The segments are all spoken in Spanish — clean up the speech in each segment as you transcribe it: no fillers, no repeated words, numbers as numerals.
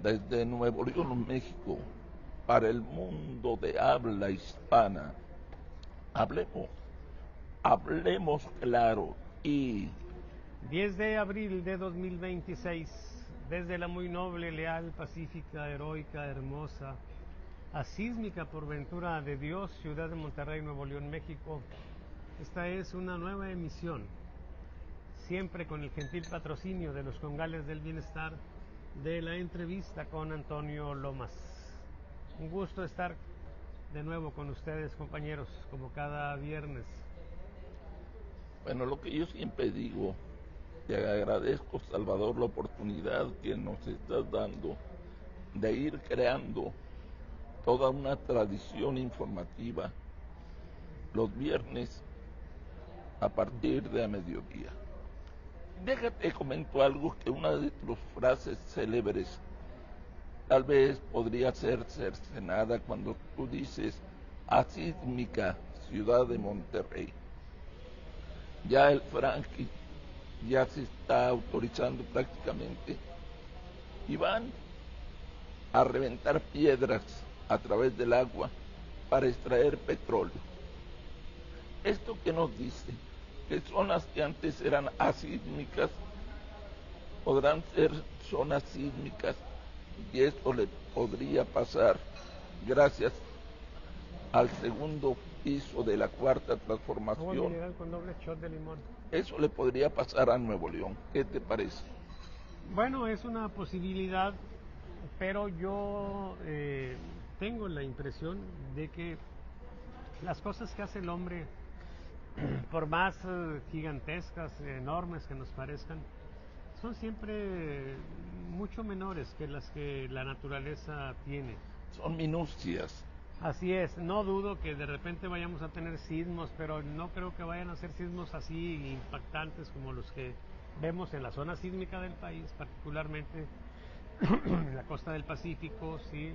desde Nuevo León, México, para el mundo de habla hispana. Hablemos, hablemos claro. Y 10 de abril de 2026, desde la muy noble, leal, pacífica, heroica, hermosa, asísmica por ventura de Dios, ciudad de Monterrey, Nuevo León, México. Esta es una nueva emisión, siempre con el gentil patrocinio de los Congales del Bienestar, de la entrevista con Antonio Lomas. Un gusto estar de nuevo con ustedes, compañeros, como cada viernes. bueno, lo que yo siempre digo, te agradezco, Salvador, la oportunidad que nos estás dando de ir creando toda una tradición informativa los viernes a partir de a mediodía. Déjate, comento algo, que una de tus frases célebres tal vez podría ser cercenada cuando tú dices asísmica ciudad de Monterrey. Ya el Frankie ya se está autorizando prácticamente y van a reventar piedras a través del agua para extraer petróleo. ¿Esto qué nos dice? Que zonas que antes eran asísmicas podrán ser zonas sísmicas, y esto le podría pasar gracias al segundo piso de la cuarta Agua transformación. mineral con doble shot de limón. Eso le podría pasar a Nuevo León. ¿Qué te parece? Bueno, es una posibilidad, pero yo tengo la impresión de que las cosas que hace el hombre, por más gigantescas, enormes que nos parezcan, son siempre mucho menores que las que la naturaleza tiene. Son minucias. Así es, no dudo que de repente vayamos a tener sismos, pero no creo que vayan a ser sismos así impactantes como los que vemos en la zona sísmica del país, particularmente en la costa del Pacífico, sí,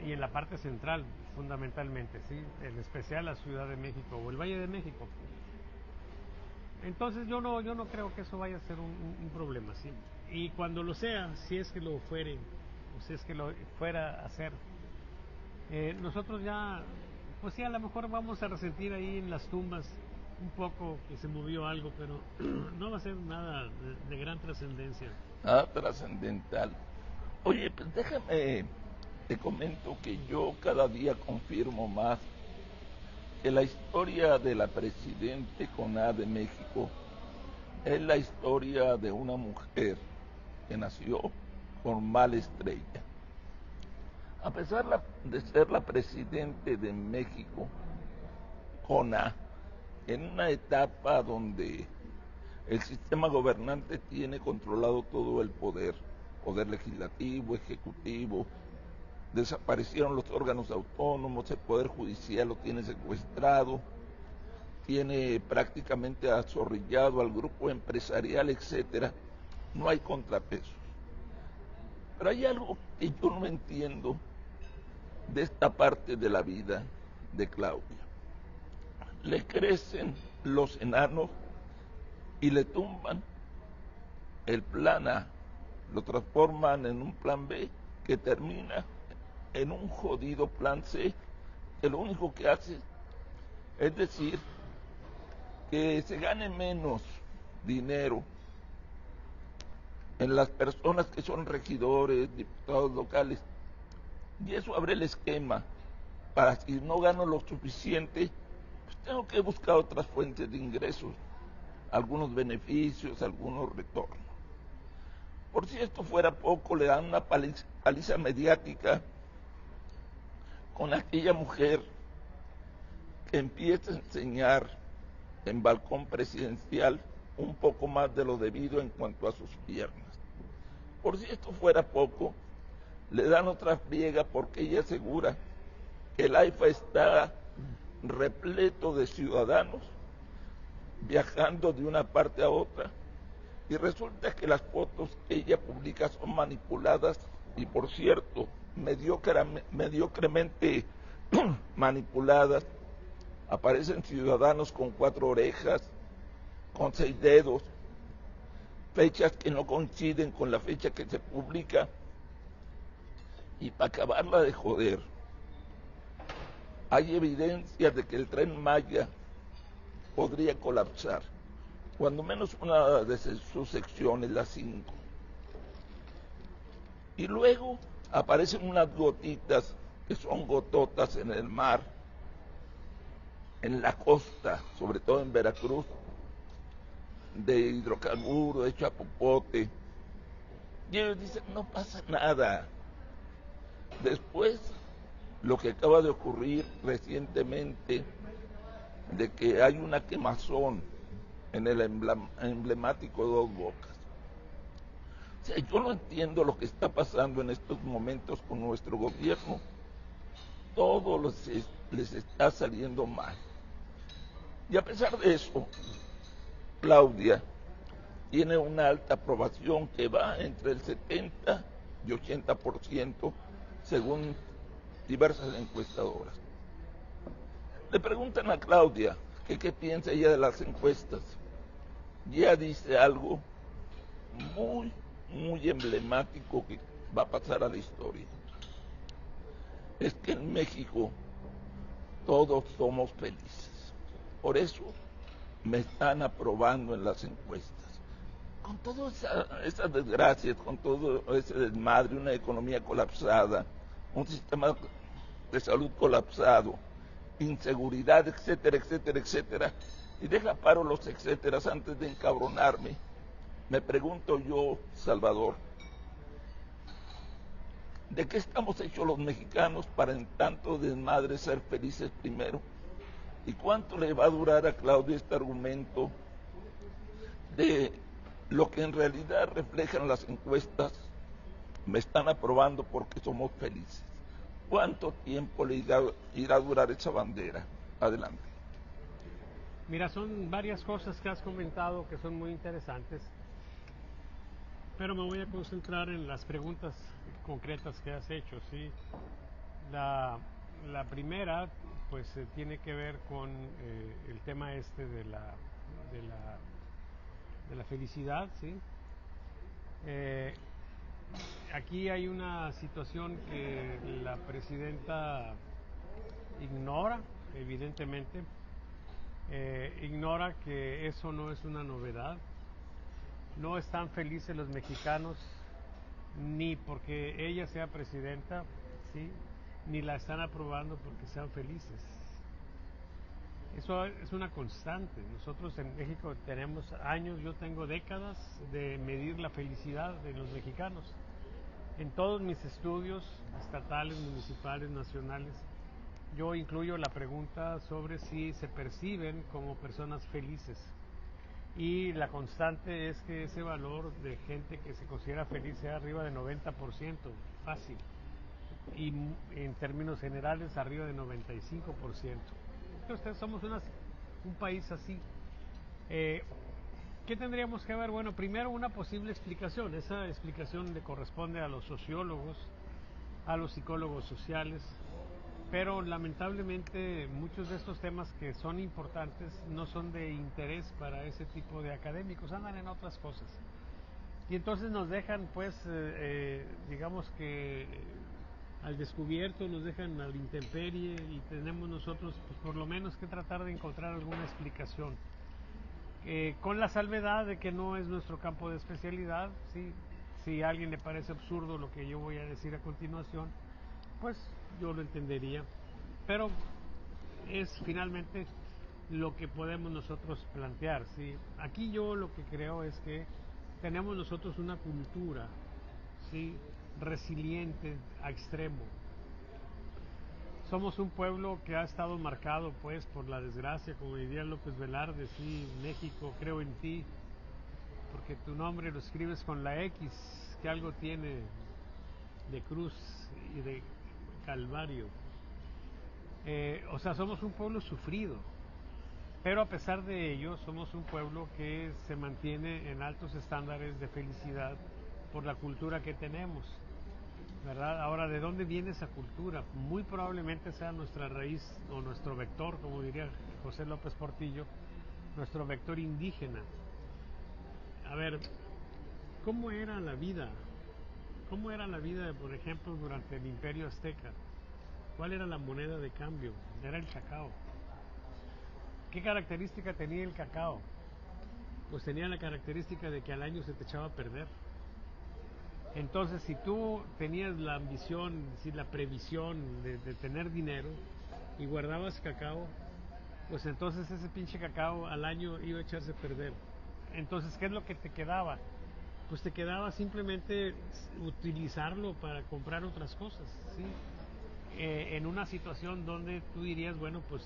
y en la parte central, fundamentalmente, sí, en especial la Ciudad de México o el Valle de México. Entonces yo no creo que eso vaya a ser un problema, sí. Y cuando lo sea, si es que lo fuere, o si es que lo fuera a hacer, nosotros ya, pues sí, a lo mejor vamos a resentir ahí en las tumbas un poco que se movió algo, pero no va a ser nada de gran trascendencia. Nada trascendental. Oye, pues déjame, te comento que yo cada día confirmo más que la historia de la presidente con A de México es la historia de una mujer que nació con mala estrella. A pesar de ser la presidente de México con A, en una etapa donde el sistema gobernante tiene controlado todo el poder, poder legislativo, ejecutivo, desaparecieron los órganos autónomos, el poder judicial lo tiene secuestrado, tiene prácticamente azorrillado al grupo empresarial, etcétera. No hay contrapesos. Pero hay algo que yo no entiendo de esta parte de la vida de Claudia. Le crecen los enanos y le tumban el plan A, lo transforman en un plan B que termina en un jodido plan C, que lo único que hace es decir que se gane menos dinero en las personas que son regidores, diputados locales, y eso abre el esquema para si no gano lo suficiente, pues tengo que buscar otras fuentes de ingresos, algunos beneficios, algunos retornos. Por si esto fuera poco, le dan una paliza mediática con aquella mujer que empieza a enseñar en balcón presidencial un poco más de lo debido en cuanto a sus piernas. Por si esto fuera poco, le dan otra friega porque ella asegura que el AIFA está repleto de ciudadanos viajando de una parte a otra, y resulta que las fotos que ella publica son manipuladas y, por cierto, mediocremente manipuladas. Aparecen ciudadanos con 4 orejas, con 6 dedos, fechas que no coinciden con la fecha que se publica. Y para acabarla de joder, hay evidencias de que el Tren Maya podría colapsar, cuando menos una de sus secciones, la 5. Y luego aparecen unas gotitas que son gototas en el mar, en la costa, sobre todo en Veracruz, de hidrocarburo, de chapopote. Y ellos dicen, no pasa nada. Después, lo que acaba de ocurrir recientemente, de que hay una quemazón en el emblemático Dos Bocas. O sea, yo no entiendo lo que está pasando en estos momentos con nuestro gobierno. Todo les está saliendo mal. Y a pesar de eso, Claudia tiene una alta aprobación que va entre el 70 y 80%, según diversas encuestadoras. Le preguntan a Claudia que qué piensa ella de las encuestas. Y ella dice algo muy, muy emblemático que va a pasar a la historia. Es que en México todos somos felices. Por eso me están aprobando en las encuestas. Con todas esas desgracias, con todo ese desmadre, una economía colapsada, un sistema de salud colapsado, inseguridad, etcétera, etcétera, etcétera. Y deja paro los etcéteras antes de encabronarme. Me pregunto yo, Salvador, ¿de qué estamos hechos los mexicanos para en tanto desmadre ser felices primero? ¿Y cuánto le va a durar a Claudia este argumento de lo que en realidad reflejan las encuestas? Me están aprobando porque somos felices. ¿Cuánto tiempo le irá a durar esa bandera? Adelante. Mira, son varias cosas que has comentado que son muy interesantes, pero me voy a concentrar en las preguntas concretas que has hecho, ¿sí? La primera, pues tiene que ver con el tema este de la felicidad, ¿sí? Aquí hay una situación que la presidenta ignora, evidentemente. Ignora que eso no es una novedad. No están felices los mexicanos ni porque ella sea presidenta, ¿sí? Ni la están aprobando porque sean felices. Eso es una constante. Nosotros en México tenemos años, yo tengo décadas de medir la felicidad de los mexicanos. En todos mis estudios estatales, municipales, nacionales, yo incluyo la pregunta sobre si se perciben como personas felices. Y la constante es que ese valor de gente que se considera feliz sea arriba de 90%, fácil. Y en términos generales arriba de 95%. Entonces somos un país así. ¿Qué tendríamos que ver? Bueno, primero una posible explicación. Esa explicación le corresponde a los sociólogos, a los psicólogos sociales, pero lamentablemente muchos de estos temas que son importantes no son de interés para ese tipo de académicos, andan en otras cosas. Y entonces nos dejan, pues, digamos que al descubierto, nos dejan a la intemperie y tenemos nosotros, pues, por lo menos que tratar de encontrar alguna explicación. Con la salvedad de que no es nuestro campo de especialidad, ¿sí? Si a alguien le parece absurdo lo que yo voy a decir a continuación, pues yo lo entendería, pero es finalmente lo que podemos nosotros plantear, ¿sí? Aquí yo lo que creo es que tenemos nosotros una cultura, ¿sí? Resiliente a extremo. Somos un pueblo que ha estado marcado, pues, por la desgracia, como diría López Velarde, sí, México, creo en ti, porque tu nombre lo escribes con la X, que algo tiene de cruz y de calvario. O sea, somos un pueblo sufrido, pero a pesar de ello somos un pueblo que se mantiene en altos estándares de felicidad por la cultura que tenemos, ¿verdad? Ahora, ¿de dónde viene esa cultura? Muy probablemente sea nuestra raíz o nuestro vector, como diría José López Portillo, nuestro vector indígena. A ver, ¿cómo era la vida? ¿Cómo era la vida, por ejemplo, durante el Imperio Azteca? ¿Cuál era la moneda de cambio? Era el cacao. ¿Qué característica tenía el cacao? Pues tenía la característica de que al año se te echaba a perder. Entonces, si tú tenías la ambición, si la previsión de tener dinero y guardabas cacao, pues entonces ese pinche cacao al año iba a echarse a perder. Entonces, ¿qué es lo que te quedaba? Pues te quedaba simplemente utilizarlo para comprar otras cosas, ¿sí? En una situación donde tú dirías, bueno, pues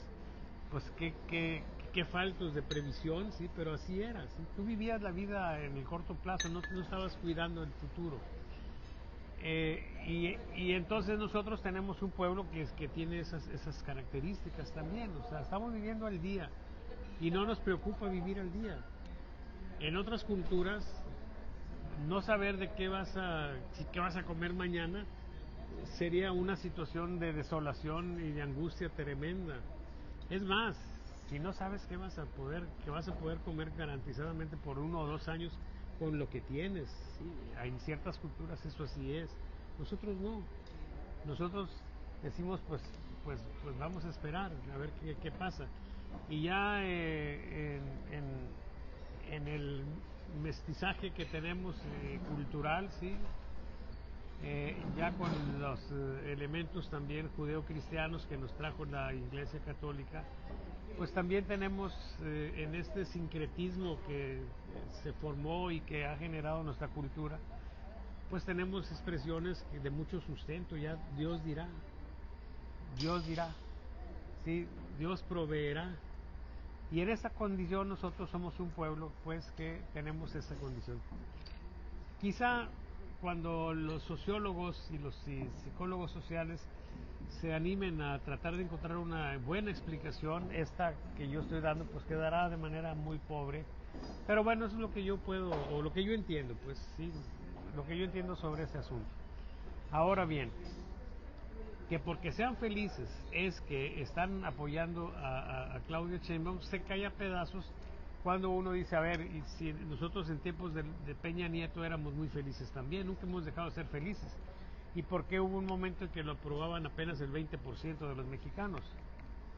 qué faltos de previsión, sí, pero así era, ¿sí? Tú vivías la vida en el corto plazo, no estabas cuidando el futuro. Y entonces nosotros tenemos un pueblo que tiene esas características también, o sea, estamos viviendo al día y no nos preocupa vivir al día. En otras culturas, no saber de qué vas a comer mañana sería una situación de desolación y de angustia tremenda. Es más, si no sabes que vas a poder comer garantizadamente por 1 o 2 años con lo que tienes, ¿sí? En ciertas culturas eso así es. Nosotros no. Nosotros decimos pues vamos a esperar a ver qué pasa. Y ya en el mestizaje que tenemos cultural, sí, ya con los elementos también judeocristianos que nos trajo la Iglesia Católica, pues también tenemos en este sincretismo que se formó y que ha generado nuestra cultura, pues tenemos expresiones de mucho sustento. Ya Dios dirá, sí, Dios proveerá. Y en esa condición nosotros somos un pueblo pues que tenemos esa condición. Quizá cuando los sociólogos y los psicólogos sociales se animen a tratar de encontrar una buena explicación, esta que yo estoy dando pues quedará de manera muy pobre, pero bueno, eso es lo que yo puedo, o lo que yo entiendo, pues sí, lo que yo entiendo sobre ese asunto. Ahora bien, que porque sean felices es que están apoyando a Claudia Sheinbaum, se cae a pedazos cuando uno dice, a ver, y si nosotros en tiempos de Peña Nieto éramos muy felices también, nunca hemos dejado de ser felices. ¿Y por qué hubo un momento en que lo aprobaban apenas el 20% de los mexicanos?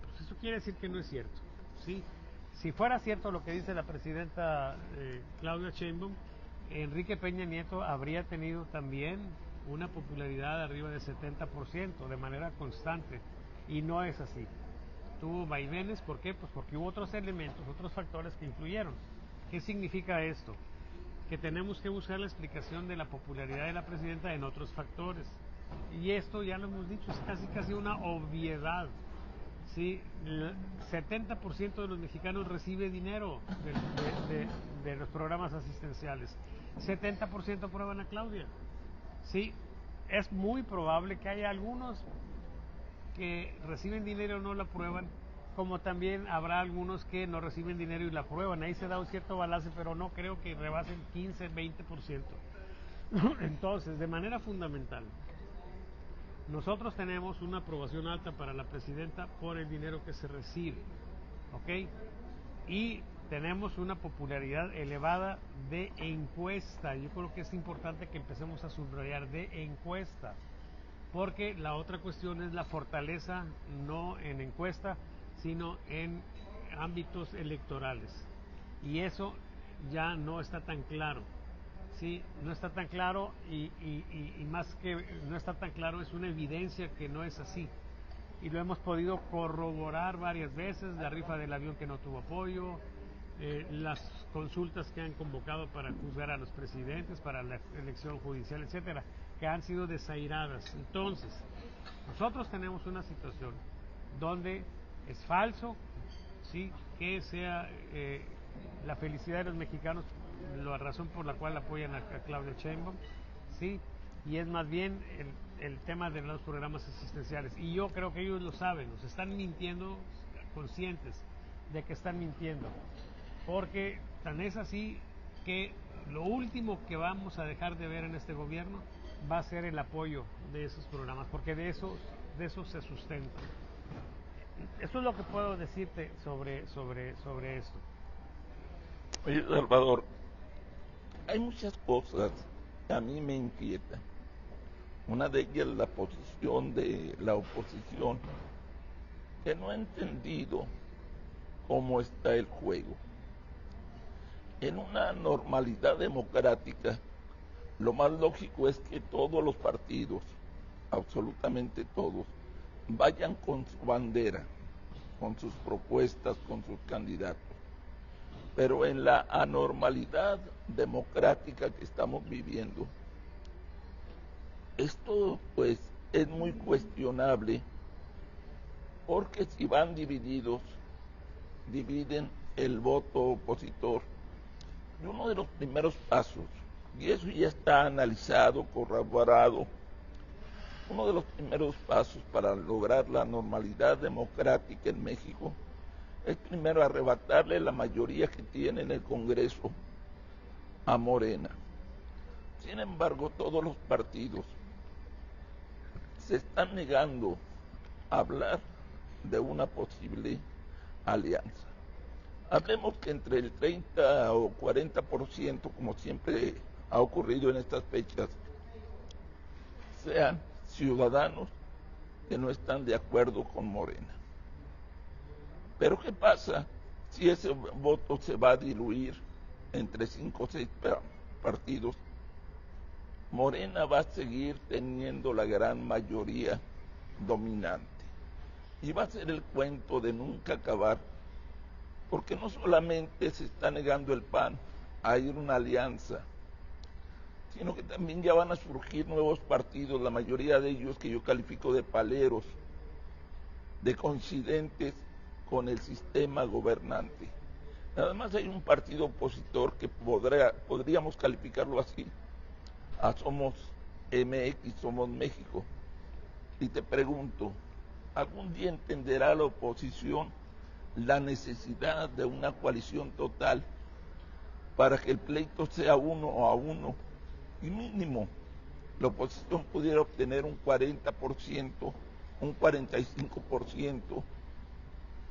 Pues eso quiere decir que no es cierto, ¿sí? Si fuera cierto lo que dice la presidenta Claudia Sheinbaum, Enrique Peña Nieto habría tenido también una popularidad arriba del 70% de manera constante, y no es así. Tuvo vaivenes, ¿por qué? Pues porque hubo otros elementos, otros factores que influyeron. ¿Qué significa esto? Que tenemos que buscar la explicación de la popularidad de la presidenta en otros factores. Y esto ya lo hemos dicho, es casi una obviedad. ¿Sí? El 70% de los mexicanos recibe dinero de los programas asistenciales. 70% aprueban a Claudia. Sí, es muy probable que haya algunos que reciben dinero y no la aprueban, como también habrá algunos que no reciben dinero y la aprueban. Ahí se da un cierto balance, pero no creo que rebasen 15-20%. Entonces, de manera fundamental, nosotros tenemos una aprobación alta para la presidenta por el dinero que se recibe, ¿ok? Y tenemos una popularidad elevada de encuesta. Yo creo que es importante que empecemos a subrayar de encuesta, porque la otra cuestión es la fortaleza, no en encuesta, sino en ámbitos electorales. Y eso ya no está tan claro. Sí, no está tan claro y más que no está tan claro, es una evidencia que no es así. Y lo hemos podido corroborar varias veces, la rifa del avión que no tuvo apoyo, las consultas que han convocado para juzgar a los presidentes, para la elección judicial, etcétera, que han sido desairadas. Entonces, nosotros tenemos una situación donde es falso, sí, que sea la felicidad de los mexicanos la razón por la cual apoyan a Claudia Sheinbaum, sí, y es más bien el tema de los programas asistenciales. Y yo creo que ellos lo saben, nos están mintiendo, conscientes de que están mintiendo, porque tan es así que lo último que vamos a dejar de ver en este gobierno va a ser el apoyo de esos programas, porque de eso se sustenta. Eso es lo que puedo decirte sobre esto. Oye, Salvador, Hay muchas cosas que a mí me inquietan. Una de ellas es la posición de la oposición, que no ha entendido cómo está el juego. En una normalidad democrática, lo más lógico es que todos los partidos, absolutamente todos, vayan con su bandera, con sus propuestas, con sus candidatos. Pero en la anormalidad democrática que estamos viviendo, esto pues es muy cuestionable, porque si van divididos, dividen el voto opositor. Y uno de los primeros pasos, y eso ya está analizado, corroborado, uno de los primeros pasos para lograr la normalidad democrática en México es primero arrebatarle la mayoría que tiene en el Congreso a Morena. Sin embargo, todos los partidos se están negando a hablar de una posible alianza. Hablemos que entre el 30 o 40%, como siempre ha ocurrido en estas fechas, sean ciudadanos que no están de acuerdo con Morena. Pero ¿qué pasa si ese voto se va a diluir entre 5 o 6 partidos? Morena va a seguir teniendo la gran mayoría dominante. Y va a ser el cuento de nunca acabar, porque no solamente se está negando el PAN a ir a una alianza, sino que también ya van a surgir nuevos partidos, la mayoría de ellos que yo califico de paleros, de coincidentes con el sistema gobernante. Nada más hay un partido opositor que podríamos calificarlo así, a Somos MX, Somos México. Y te pregunto, ¿algún día entenderá la oposición la necesidad de una coalición total para que el pleito sea 1-1? Y mínimo, la oposición pudiera obtener un 40%, un 45%,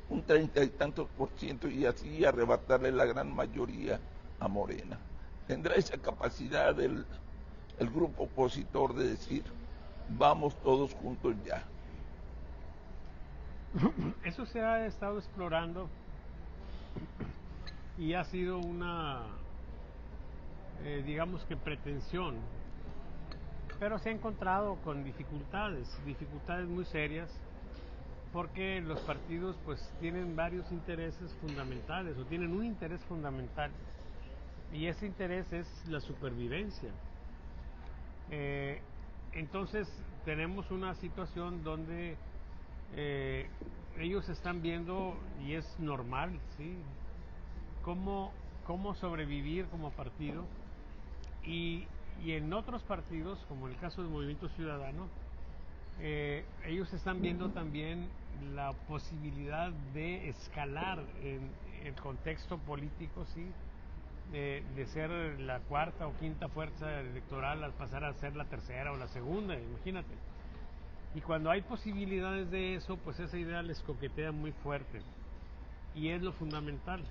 un 30 y tantos por ciento, y así arrebatarle la gran mayoría a Morena. ¿Tendrá esa capacidad el grupo opositor de decir, vamos todos juntos ya? Eso se ha estado explorando y ha sido una, digamos que pretensión, pero se ha encontrado con dificultades muy serias, porque los partidos pues tienen varios intereses fundamentales, o tienen un interés fundamental, y ese interés es la supervivencia. Entonces tenemos una situación donde ellos están viendo, y es normal, ¿sí?, cómo sobrevivir como partido, y en otros partidos, como en el caso del Movimiento Ciudadano, ellos están viendo también la posibilidad de escalar en el contexto político, ¿sí?, de ser la cuarta o quinta fuerza electoral al pasar a ser la tercera o la segunda, imagínate. Y cuando hay posibilidades de eso, pues esa idea les coquetea muy fuerte, y es lo fundamental.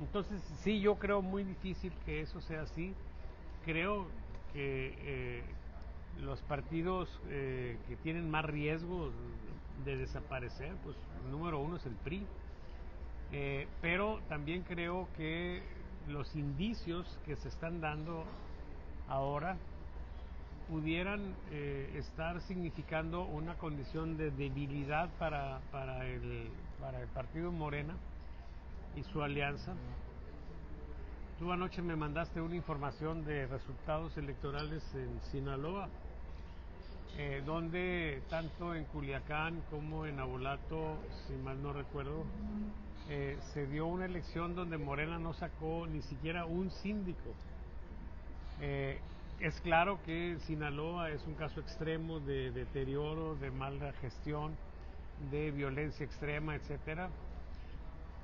Entonces, sí, yo creo muy difícil que eso sea así. Creo que los partidos que tienen más riesgo de desaparecer, pues número uno es el PRI. Pero también creo que los indicios que se están dando ahora pudieran estar significando una condición de debilidad para el partido Morena y su alianza. Tú anoche me mandaste una información de resultados electorales en Sinaloa, donde tanto en Culiacán como en Abolato, si mal no recuerdo, se dio una elección donde Morena no sacó ni siquiera un síndico. Es claro que Sinaloa es un caso extremo de deterioro, de mala gestión, de violencia extrema, etcétera.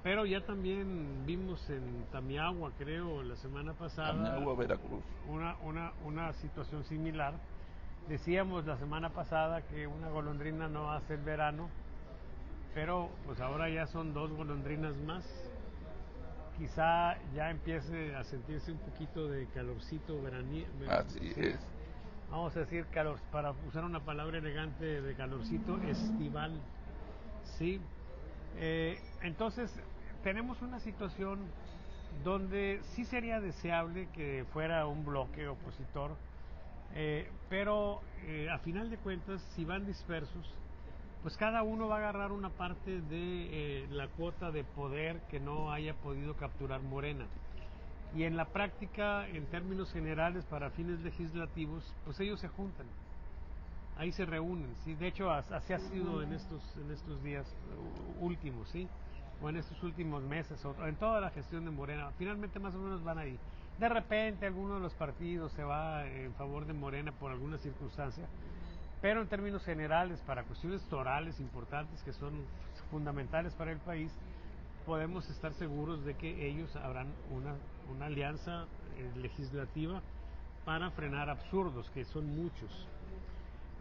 Pero ya también vimos en Tamiagua, creo, la semana pasada, Tamiagua, Veracruz, una situación similar. Decíamos la semana pasada que una golondrina no hace el verano, pero pues ahora ya son 2 golondrinas más. quizá ya empiece a sentirse un poquito de calorcito veraniego. Así Sí. es. Vamos a decir calor, para usar una palabra elegante de calorcito, estival. Sí. Entonces, tenemos una situación donde sí sería deseable que fuera un bloque opositor, pero a final de cuentas, si van dispersos, pues cada uno va a agarrar una parte de la cuota de poder que no haya podido capturar Morena. Y en la práctica, en términos generales, para fines legislativos, pues ellos se juntan, ahí se reúnen, ¿sí? De hecho, así ha sido en estos días últimos, ¿sí? O en estos últimos meses, o en toda la gestión de Morena. Finalmente, más o menos van ahí. De repente, alguno de los partidos se va en favor de Morena por alguna circunstancia, pero en términos generales, para cuestiones torales importantes que son fundamentales para el país, podemos estar seguros de que ellos habrán una alianza legislativa para frenar absurdos, que son muchos.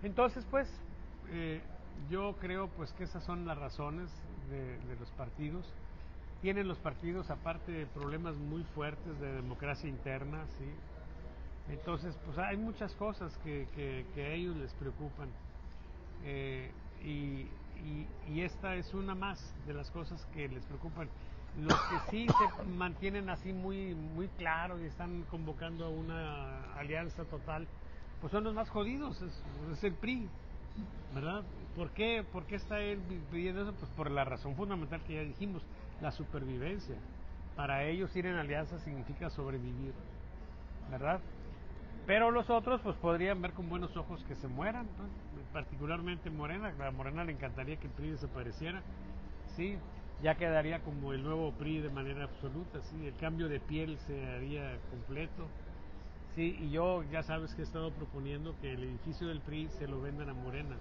Entonces, pues, yo creo pues que esas son las razones de los partidos. Tienen los partidos, aparte de problemas muy fuertes de democracia interna, ¿sí? Entonces, pues hay muchas cosas que a ellos les preocupan. Y esta es una más de las cosas que les preocupan. Los que sí se mantienen así muy claro y están convocando a una alianza total, pues son los más jodidos, es el PRI, ¿verdad? ¿Por qué está él pidiendo eso? Pues por la razón fundamental que ya dijimos, la supervivencia. Para ellos ir en alianza significa sobrevivir, ¿verdad? Pero los otros pues podrían ver con buenos ojos que se mueran, ¿no? Particularmente Morena. A Morena le encantaría que el PRI desapareciera, sí, ya quedaría como el nuevo PRI de manera absoluta, sí, el cambio de piel se haría completo, sí, y yo ya sabes que he estado proponiendo que el edificio del PRI se lo vendan a Morena,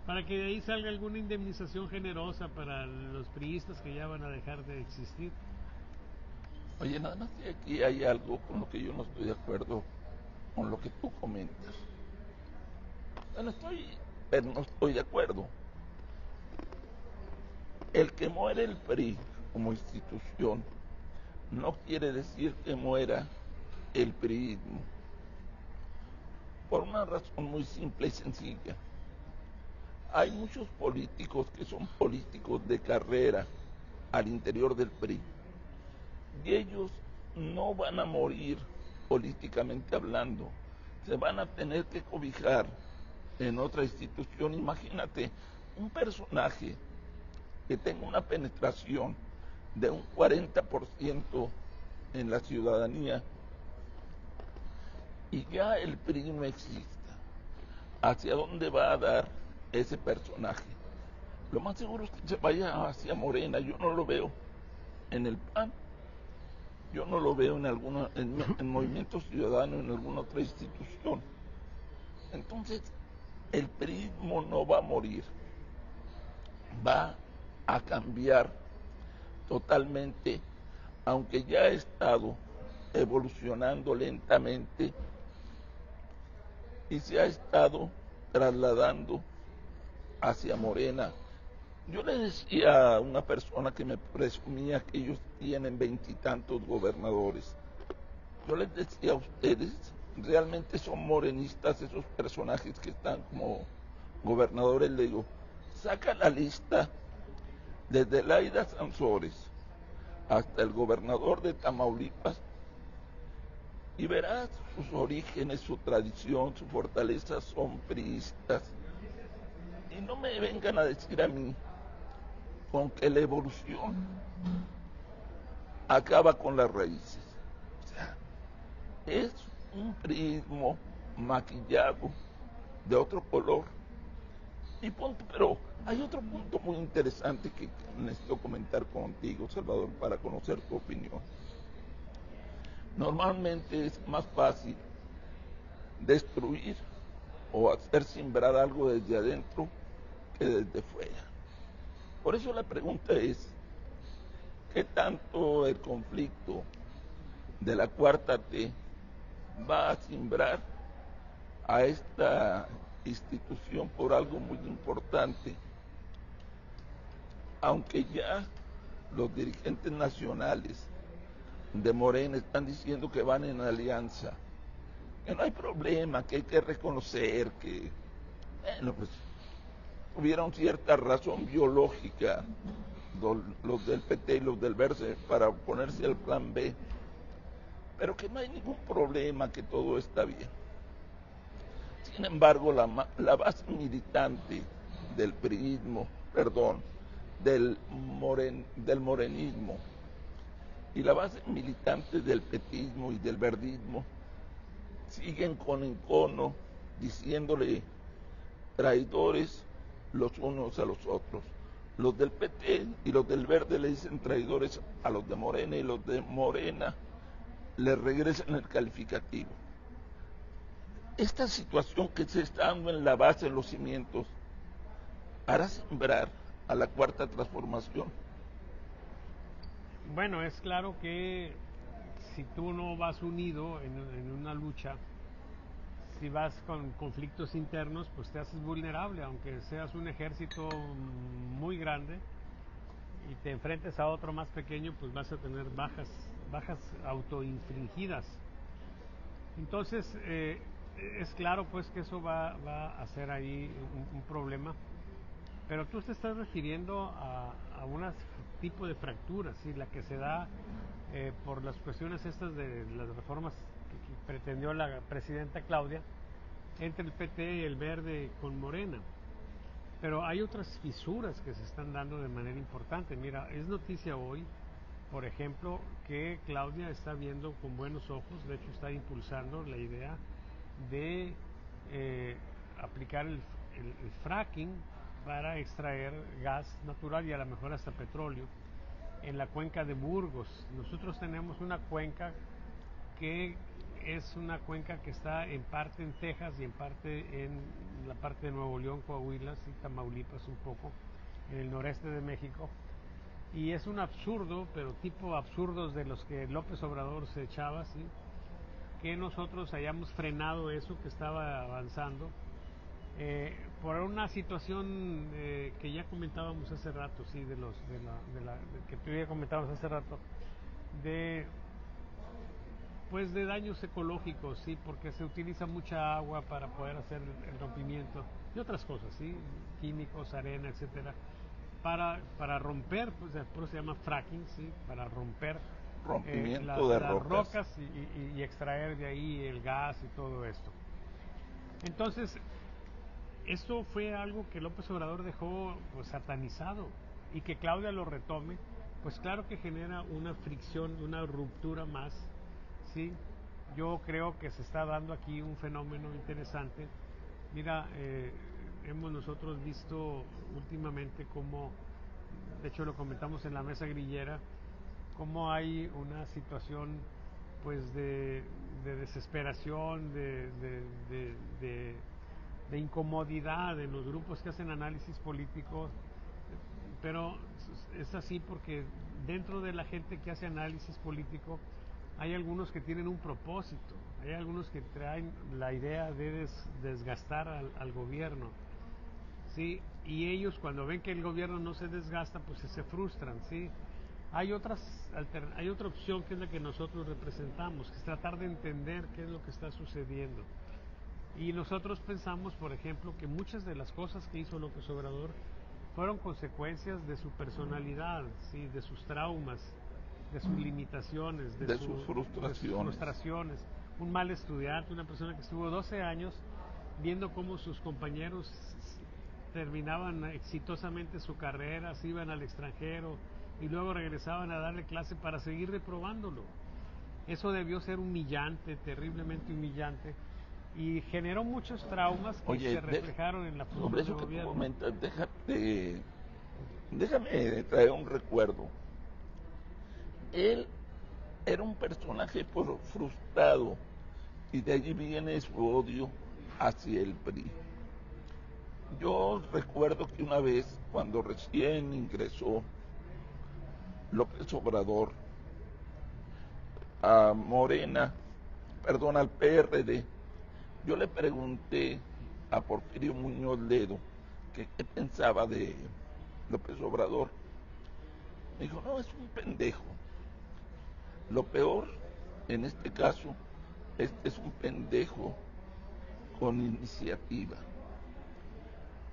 para que de ahí salga alguna indemnización generosa para los priistas que ya van a dejar de existir. Oye, nada más que aquí hay algo con lo que yo no estoy de acuerdo con lo que tú comentas. Bueno, pero no estoy de acuerdo. El que muere el PRI como institución no quiere decir que muera el priismo. Por una razón muy simple y sencilla. Hay muchos políticos que son políticos de carrera al interior del PRI. Y ellos no van a morir políticamente hablando. Se van a tener que cobijar en otra institución. Imagínate un personaje que tenga una penetración de un 40% en la ciudadanía y ya el PRI no exista. ¿Hacia dónde va a dar ese personaje? Lo más seguro es que se vaya hacia Morena. Yo no lo veo en el PAN, yo no lo veo en Movimiento Ciudadano, en alguna otra institución. Entonces, el PRIismo no va a morir, va a cambiar totalmente, aunque ya ha estado evolucionando lentamente y se ha estado trasladando hacia Morena. Yo le decía a una persona que me presumía que ellos tienen 20 y tantos gobernadores. Yo les decía a ustedes, realmente son morenistas esos personajes que están como gobernadores. Le digo, saca la lista desde Laida Sansores hasta el gobernador de Tamaulipas y verás sus orígenes, su tradición, su fortaleza son priistas. Y no me vengan a decir a mí con que la evolución acaba con las raíces. O sea, es un prismo maquillado de otro color. Y punto, pero hay otro punto muy interesante que necesito comentar contigo, Salvador, para conocer tu opinión. Normalmente es más fácil destruir o hacer sembrar algo desde adentro que desde fuera. Por eso la pregunta es, ¿qué tanto el conflicto de la cuarta T va a simbrar a esta institución por algo muy importante? Aunque ya los dirigentes nacionales de Morena están diciendo que van en alianza, que no hay problema, que hay que reconocer que, bueno, pues tuvieron cierta razón biológica los del PT y los del Verde para oponerse al plan B, pero que no hay ningún problema, que todo está bien. Sin embargo, la base militante del priismo, perdón, del morenismo y la base militante del petismo y del verdismo siguen con encono diciéndole traidores los unos a los otros. Los del PT y los del Verde le dicen traidores a los de Morena, y los de Morena le regresan el calificativo. Esta situación que se está dando en la base, en los cimientos, hará sembrar a la cuarta transformación. Bueno, es claro que si tú no vas unido en una lucha, si vas con conflictos internos, pues te haces vulnerable, aunque seas un ejército muy grande y te enfrentes a otro más pequeño, pues vas a tener bajas autoinfligidas. Entonces, es claro pues que eso va a ser ahí un problema, pero tú te estás refiriendo a un tipo de fractura, ¿sí? La que se da por las cuestiones estas de las reformas que pretendió la presidenta Claudia entre el PT y el Verde con Morena. Pero hay otras fisuras que se están dando de manera importante. Mira, es noticia hoy, por ejemplo, que Claudia está viendo con buenos ojos, de hecho está impulsando la idea de aplicar el fracking para extraer gas natural y a lo mejor hasta petróleo en la cuenca de Burgos. Nosotros tenemos una cuenca que es una cuenca que está en parte en Texas y en parte en la parte de Nuevo León, Coahuila y Tamaulipas un poco, en el noreste de México. Y es un absurdo, pero tipo absurdos de los que López Obrador se echaba, ¿sí? Que nosotros hayamos frenado eso que estaba avanzando por una situación que ya comentábamos hace rato, sí, que tú ya comentabas hace rato, de pues de daños ecológicos, sí, porque se utiliza mucha agua para poder hacer el rompimiento y otras cosas, sí, químicos, arena, etcétera, para romper, pues por eso se llama fracking, sí, para romper rompimiento de las rocas y extraer de ahí el gas y todo esto. Entonces, esto fue algo que López Obrador dejó pues satanizado, y que Claudia lo retome, pues claro que genera una fricción, una ruptura más, ¿sí? Yo creo que se está dando aquí un fenómeno interesante. Mira, hemos nosotros visto últimamente cómo, de hecho lo comentamos en la mesa grillera, cómo hay una situación pues de desesperación, de incomodidad en los grupos que hacen análisis político, pero es así porque dentro de la gente que hace análisis político hay algunos que tienen un propósito, hay algunos que traen la idea de desgastar al gobierno, ¿sí? Y ellos cuando ven que el gobierno no se desgasta, pues se frustran, ¿sí? Hay otra opción que es la que nosotros representamos, que es tratar de entender qué es lo que está sucediendo. Y nosotros pensamos, por ejemplo, que muchas de las cosas que hizo López Obrador fueron consecuencias de su personalidad, ¿sí? De sus traumas, de sus limitaciones, de sus frustraciones. Un mal estudiante, una persona que estuvo 12 años viendo cómo sus compañeros terminaban exitosamente su carrera, se iban al extranjero y luego regresaban a darle clase para seguir reprobándolo. Eso debió ser humillante, terriblemente humillante, y generó muchos traumas que se reflejaron en la función de gobierno. Sobre eso que comentas, déjame traer un recuerdo. Él era un personaje frustrado, y de allí viene su odio hacia el PRI. Yo recuerdo que una vez, cuando recién ingresó López Obrador a Morena, perdón, al PRD, yo le pregunté a Porfirio Muñoz Ledo qué pensaba de López Obrador. Me dijo, no, es un pendejo. Lo peor, en este caso, es un pendejo con iniciativa.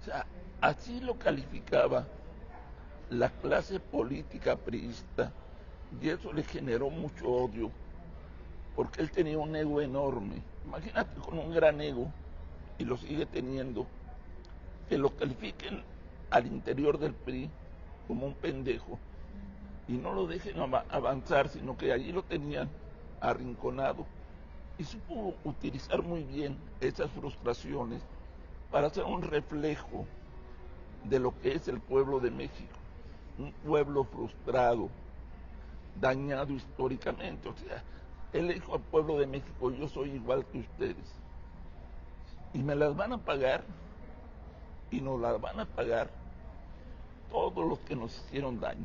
O sea, así lo calificaba la clase política priista, y eso le generó mucho odio, porque él tenía un ego enorme. Imagínate con un gran ego, y lo sigue teniendo, que lo califiquen al interior del PRI como un pendejo y no lo dejen avanzar, sino que allí lo tenían arrinconado. Y supo utilizar muy bien esas frustraciones para hacer un reflejo de lo que es el pueblo de México, un pueblo frustrado, dañado históricamente. O sea, él le dijo al pueblo de México: yo soy igual que ustedes y me las van a pagar, y nos las van a pagar todos los que nos hicieron daño.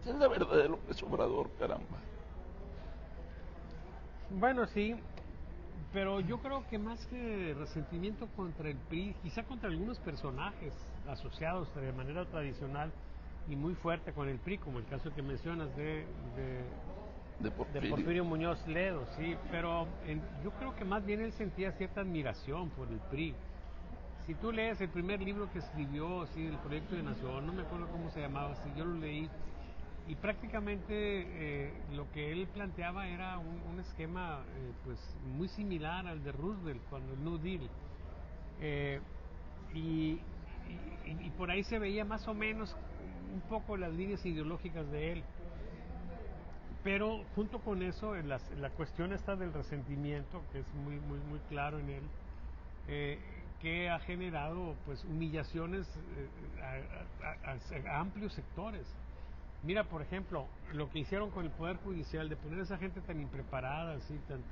Esa es la verdad de López Obrador, caramba. Bueno, sí, pero yo creo que más que resentimiento contra el PRI, quizá contra algunos personajes asociados de manera tradicional y muy fuerte con el PRI, como el caso que mencionas de Porfirio Muñoz Ledo, sí, pero yo creo que más bien él sentía cierta admiración por el PRI. Si tú lees el primer libro que escribió, sí, el Proyecto de Nación, no me acuerdo cómo se llamaba, sí, yo lo leí, y prácticamente lo que él planteaba era un esquema pues muy similar al de Roosevelt cuando el New Deal. Eh, y, y por ahí se veía más o menos un poco las líneas ideológicas de él. Pero junto con eso, la cuestión está del resentimiento, que es muy claro en él, que ha generado pues humillaciones a amplios sectores. Mira, por ejemplo, lo que hicieron con el Poder Judicial, de poner a esa gente tan impreparada, así, tan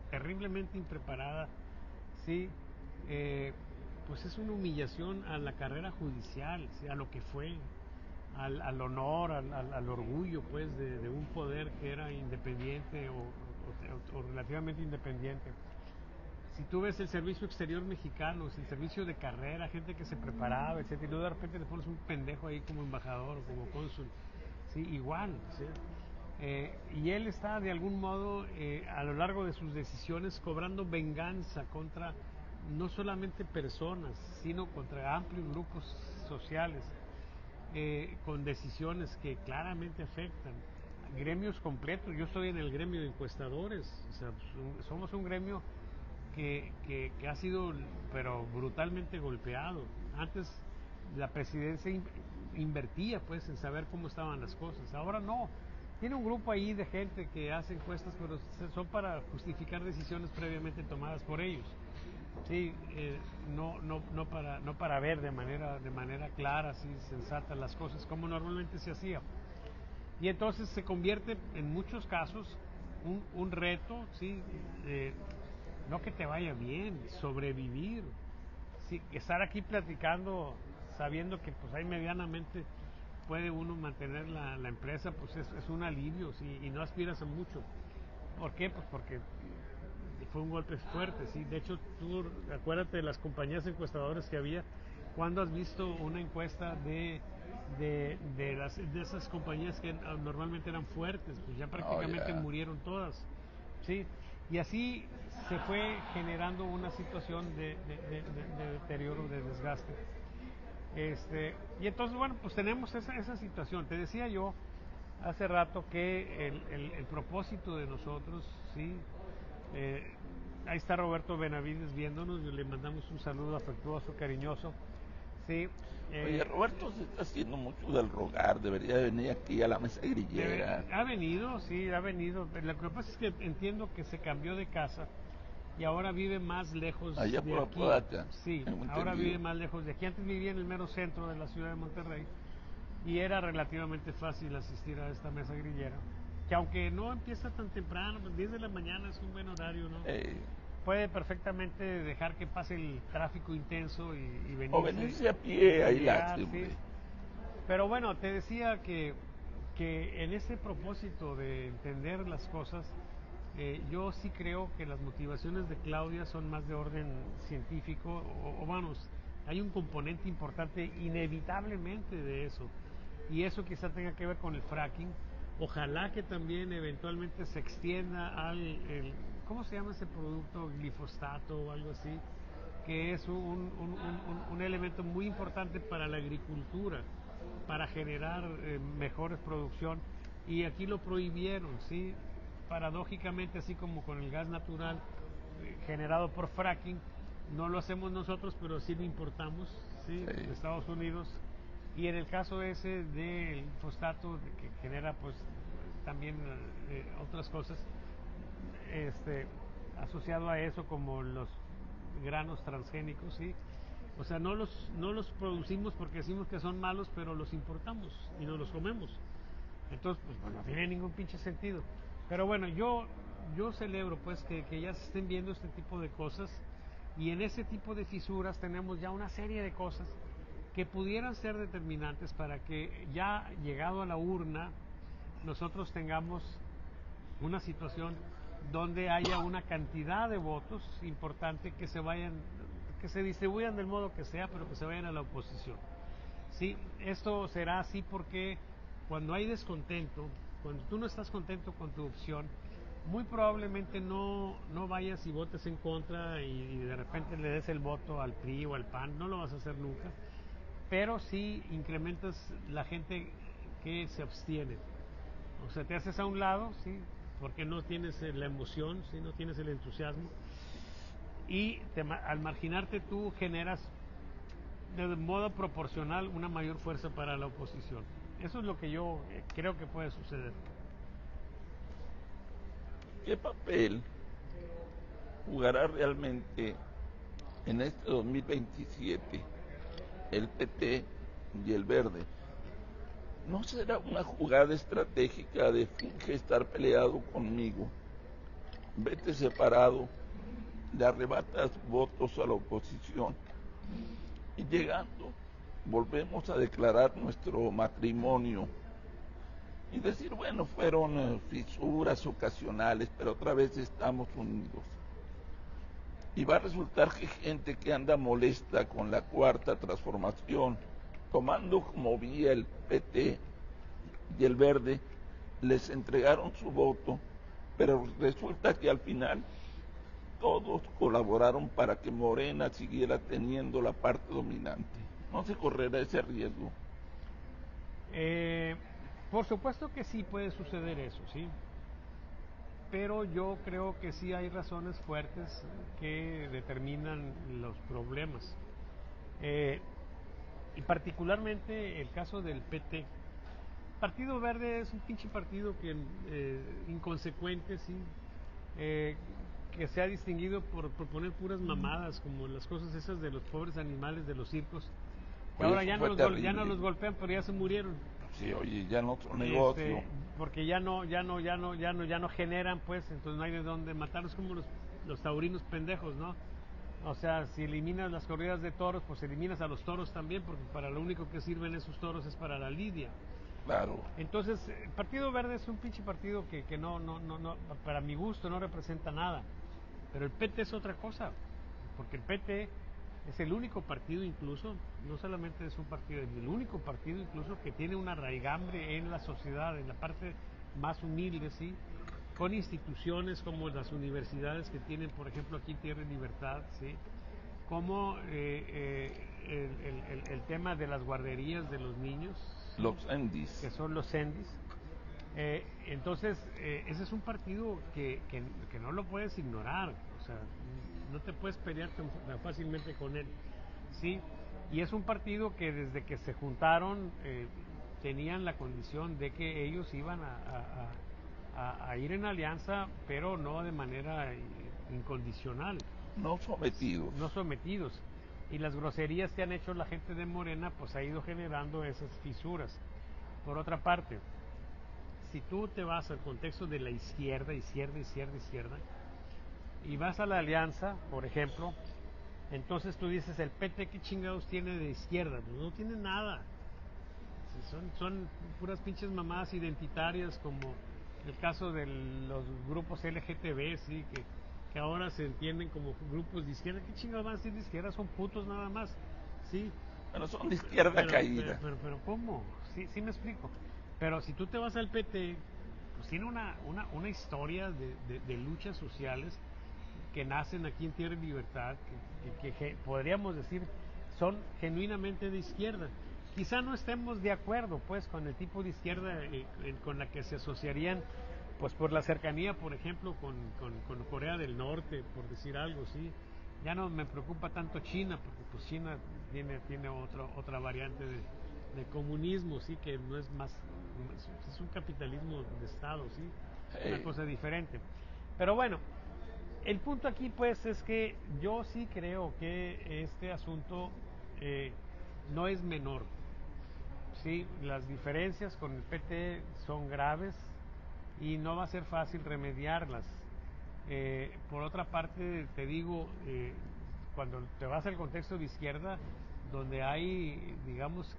terriblemente impreparada, sí, pues es una humillación a la carrera judicial, ¿sí? A lo que fue, al honor, al orgullo, pues, de un poder que era independiente o relativamente independiente. Si tú ves el servicio exterior mexicano, el servicio de carrera, gente que se preparaba, etcétera, y luego de repente le pones un pendejo ahí como embajador o como cónsul, sí, igual, ¿sí? Y él está de algún modo a lo largo de sus decisiones cobrando venganza contra no solamente personas, sino contra amplios grupos sociales, con decisiones que claramente afectan gremios completos. Yo estoy en el gremio de encuestadores, o sea, somos un gremio que ha sido pero brutalmente golpeado. Antes la presidencia invertía pues en saber cómo estaban las cosas, ahora no. Tiene un grupo ahí de gente que hace encuestas, pero son para justificar decisiones previamente tomadas por ellos. Sí, no para ver de manera clara, sí, sensata las cosas como normalmente se hacía. Y entonces se convierte en muchos casos un reto, sí, no que te vaya bien, sobrevivir, sí, estar aquí platicando sabiendo que pues ahí medianamente puede uno mantener la empresa, pues es un alivio, sí, y no aspiras a mucho. ¿Por qué? Pues porque fue un golpe fuerte, sí. De hecho, tú acuérdate de las compañías encuestadoras que había. ¿Cuándo has visto una encuesta de esas compañías que normalmente eran fuertes? Pues ya prácticamente murieron todas, sí. Y así se fue generando una situación de deterioro, de desgaste. Y entonces, bueno, pues tenemos esa situación. Te decía yo hace rato que el propósito de nosotros, sí, ahí está Roberto Benavides viéndonos, le mandamos un saludo afectuoso, cariñoso. Sí, Oye, Roberto se está haciendo mucho del rogar, debería venir aquí a la mesa grillera. ha venido, sí, ha venido. Lo que pasa es que entiendo que se cambió de casa y ahora vive más lejos Allá de por aquí. Apodaca, Sí, ahora vive más lejos de aquí. Antes vivía en el mero centro de la ciudad de Monterrey y era relativamente fácil asistir a esta mesa grillera, que aunque no empieza tan temprano, 10 de la mañana es un buen horario, ¿no? Puede perfectamente dejar que pase el tráfico intenso y venirse. O venirse a pie, ahí la sí. Pero bueno, te decía que en ese propósito de entender las cosas, yo sí creo que las motivaciones de Claudia son más de orden científico, o vamos, hay un componente importante inevitablemente de eso, y eso quizá tenga que ver con el fracking, Ojalá que también eventualmente se extienda ¿cómo se llama ese producto? Glifosato o algo así, que es un elemento muy importante para la agricultura, para generar mejores producción. Y aquí lo prohibieron, ¿sí? Paradójicamente, así como con el gas natural generado por fracking, no lo hacemos nosotros, pero sí lo importamos, ¿sí? Sí. De Estados Unidos. Y en el caso ese del fosfato, que genera pues también otras cosas, asociado a eso, como los granos transgénicos, ¿sí? O sea, no los producimos porque decimos que son malos, pero los importamos y nos los comemos. Entonces, pues no tiene ningún pinche sentido. Pero bueno, yo celebro pues que ya se estén viendo este tipo de cosas, y en ese tipo de fisuras tenemos ya una serie de cosas que pudieran ser determinantes para que ya llegado a la urna nosotros tengamos una situación donde haya una cantidad de votos importante que se distribuyan del modo que sea, pero que se vayan a la oposición. Sí, esto será así porque cuando hay descontento, cuando tú no estás contento con tu opción, muy probablemente no vayas y votes en contra y de repente le des el voto al PRI o al PAN, no lo vas a hacer nunca, pero sí incrementas la gente que se abstiene. O sea, te haces a un lado, ¿sí? Porque no tienes la emoción, ¿sí? No tienes el entusiasmo, y al marginarte tú generas de modo proporcional una mayor fuerza para la oposición. Eso es lo que yo creo que puede suceder. ¿Qué papel jugará realmente en este 2027 el PT y el Verde? ¿No será una jugada estratégica de finge estar peleado conmigo? Vete separado, le arrebatas votos a la oposición y llegando volvemos a declarar nuestro matrimonio y decir, bueno, fueron fisuras ocasionales, pero otra vez estamos unidos. Y va a resultar que gente que anda molesta con la cuarta transformación, tomando como vía el PT y el Verde, les entregaron su voto, pero resulta que al final todos colaboraron para que Morena siguiera teniendo la parte dominante. ¿No se correrá ese riesgo? Por supuesto que sí puede suceder eso, sí. Pero yo creo que sí hay razones fuertes que determinan los problemas. Y particularmente el caso del PT. Partido Verde es un pinche partido que inconsecuente, sí, que se ha distinguido por proponer puras mamadas, como las cosas esas de los pobres animales de los circos, que Oye, ahora eso ya fue ya no terrible. los golpean, pero ya se murieron. Sí, oye, ya no otro negocio. Porque ya no generan, pues, entonces no hay de dónde matarlos, como los taurinos pendejos, ¿no? O sea, si eliminas las corridas de toros, pues eliminas a los toros también, porque para lo único que sirven esos toros es para la lidia. Claro. Entonces, el Partido Verde es un pinche partido que no, para mi gusto no representa nada. Pero el PT es otra cosa, porque el PT es el único partido incluso, no solamente es un partido, es el único partido incluso que tiene una raigambre en la sociedad, en la parte más humilde, ¿sí? Con instituciones como las universidades que tienen, por ejemplo, aquí Tierra y Libertad, ¿sí? Como el tema de las guarderías de los niños, ¿sí? Los Endis. Que son los Endis. Entonces, ese es un partido que no lo puedes ignorar, o sea, no te puedes pelear tan fácilmente con él, ¿sí? Y es un partido que desde que se juntaron tenían la condición de que ellos iban a ir en alianza, pero no de manera incondicional. No sometidos. No sometidos. Y las groserías que han hecho la gente de Morena, pues ha ido generando esas fisuras. Por otra parte, si tú te vas al contexto de la izquierda, y vas a la alianza, por ejemplo, entonces tú dices, el PT, ¿qué chingados tiene de izquierda? Pues no tiene nada. Son puras pinches mamadas identitarias, como el caso de los grupos LGTB, ¿sí? Que ahora se entienden como grupos de izquierda. ¿Qué chingados van a decir de izquierda? Son putos nada más, ¿sí? Bueno, son de izquierda caída. Pero ¿cómo? Sí me explico. Pero si tú te vas al PT, pues tiene una historia de luchas sociales que nacen aquí en Tierra y Libertad, que podríamos decir son genuinamente de izquierda. Quizá no estemos de acuerdo pues con el tipo de izquierda con la que se asociarían, pues por la cercanía, por ejemplo, con Corea del Norte, por decir algo, ¿sí? Ya no me preocupa tanto China, porque pues China tiene otra variante de comunismo, ¿sí? Que no es más, es un capitalismo de Estado, ¿sí? Una cosa diferente. Pero bueno, el punto aquí pues es que yo sí creo que este asunto no es menor. Sí, las diferencias con el PT son graves y no va a ser fácil remediarlas. Por otra parte, te digo, cuando te vas al contexto de izquierda, donde hay, digamos,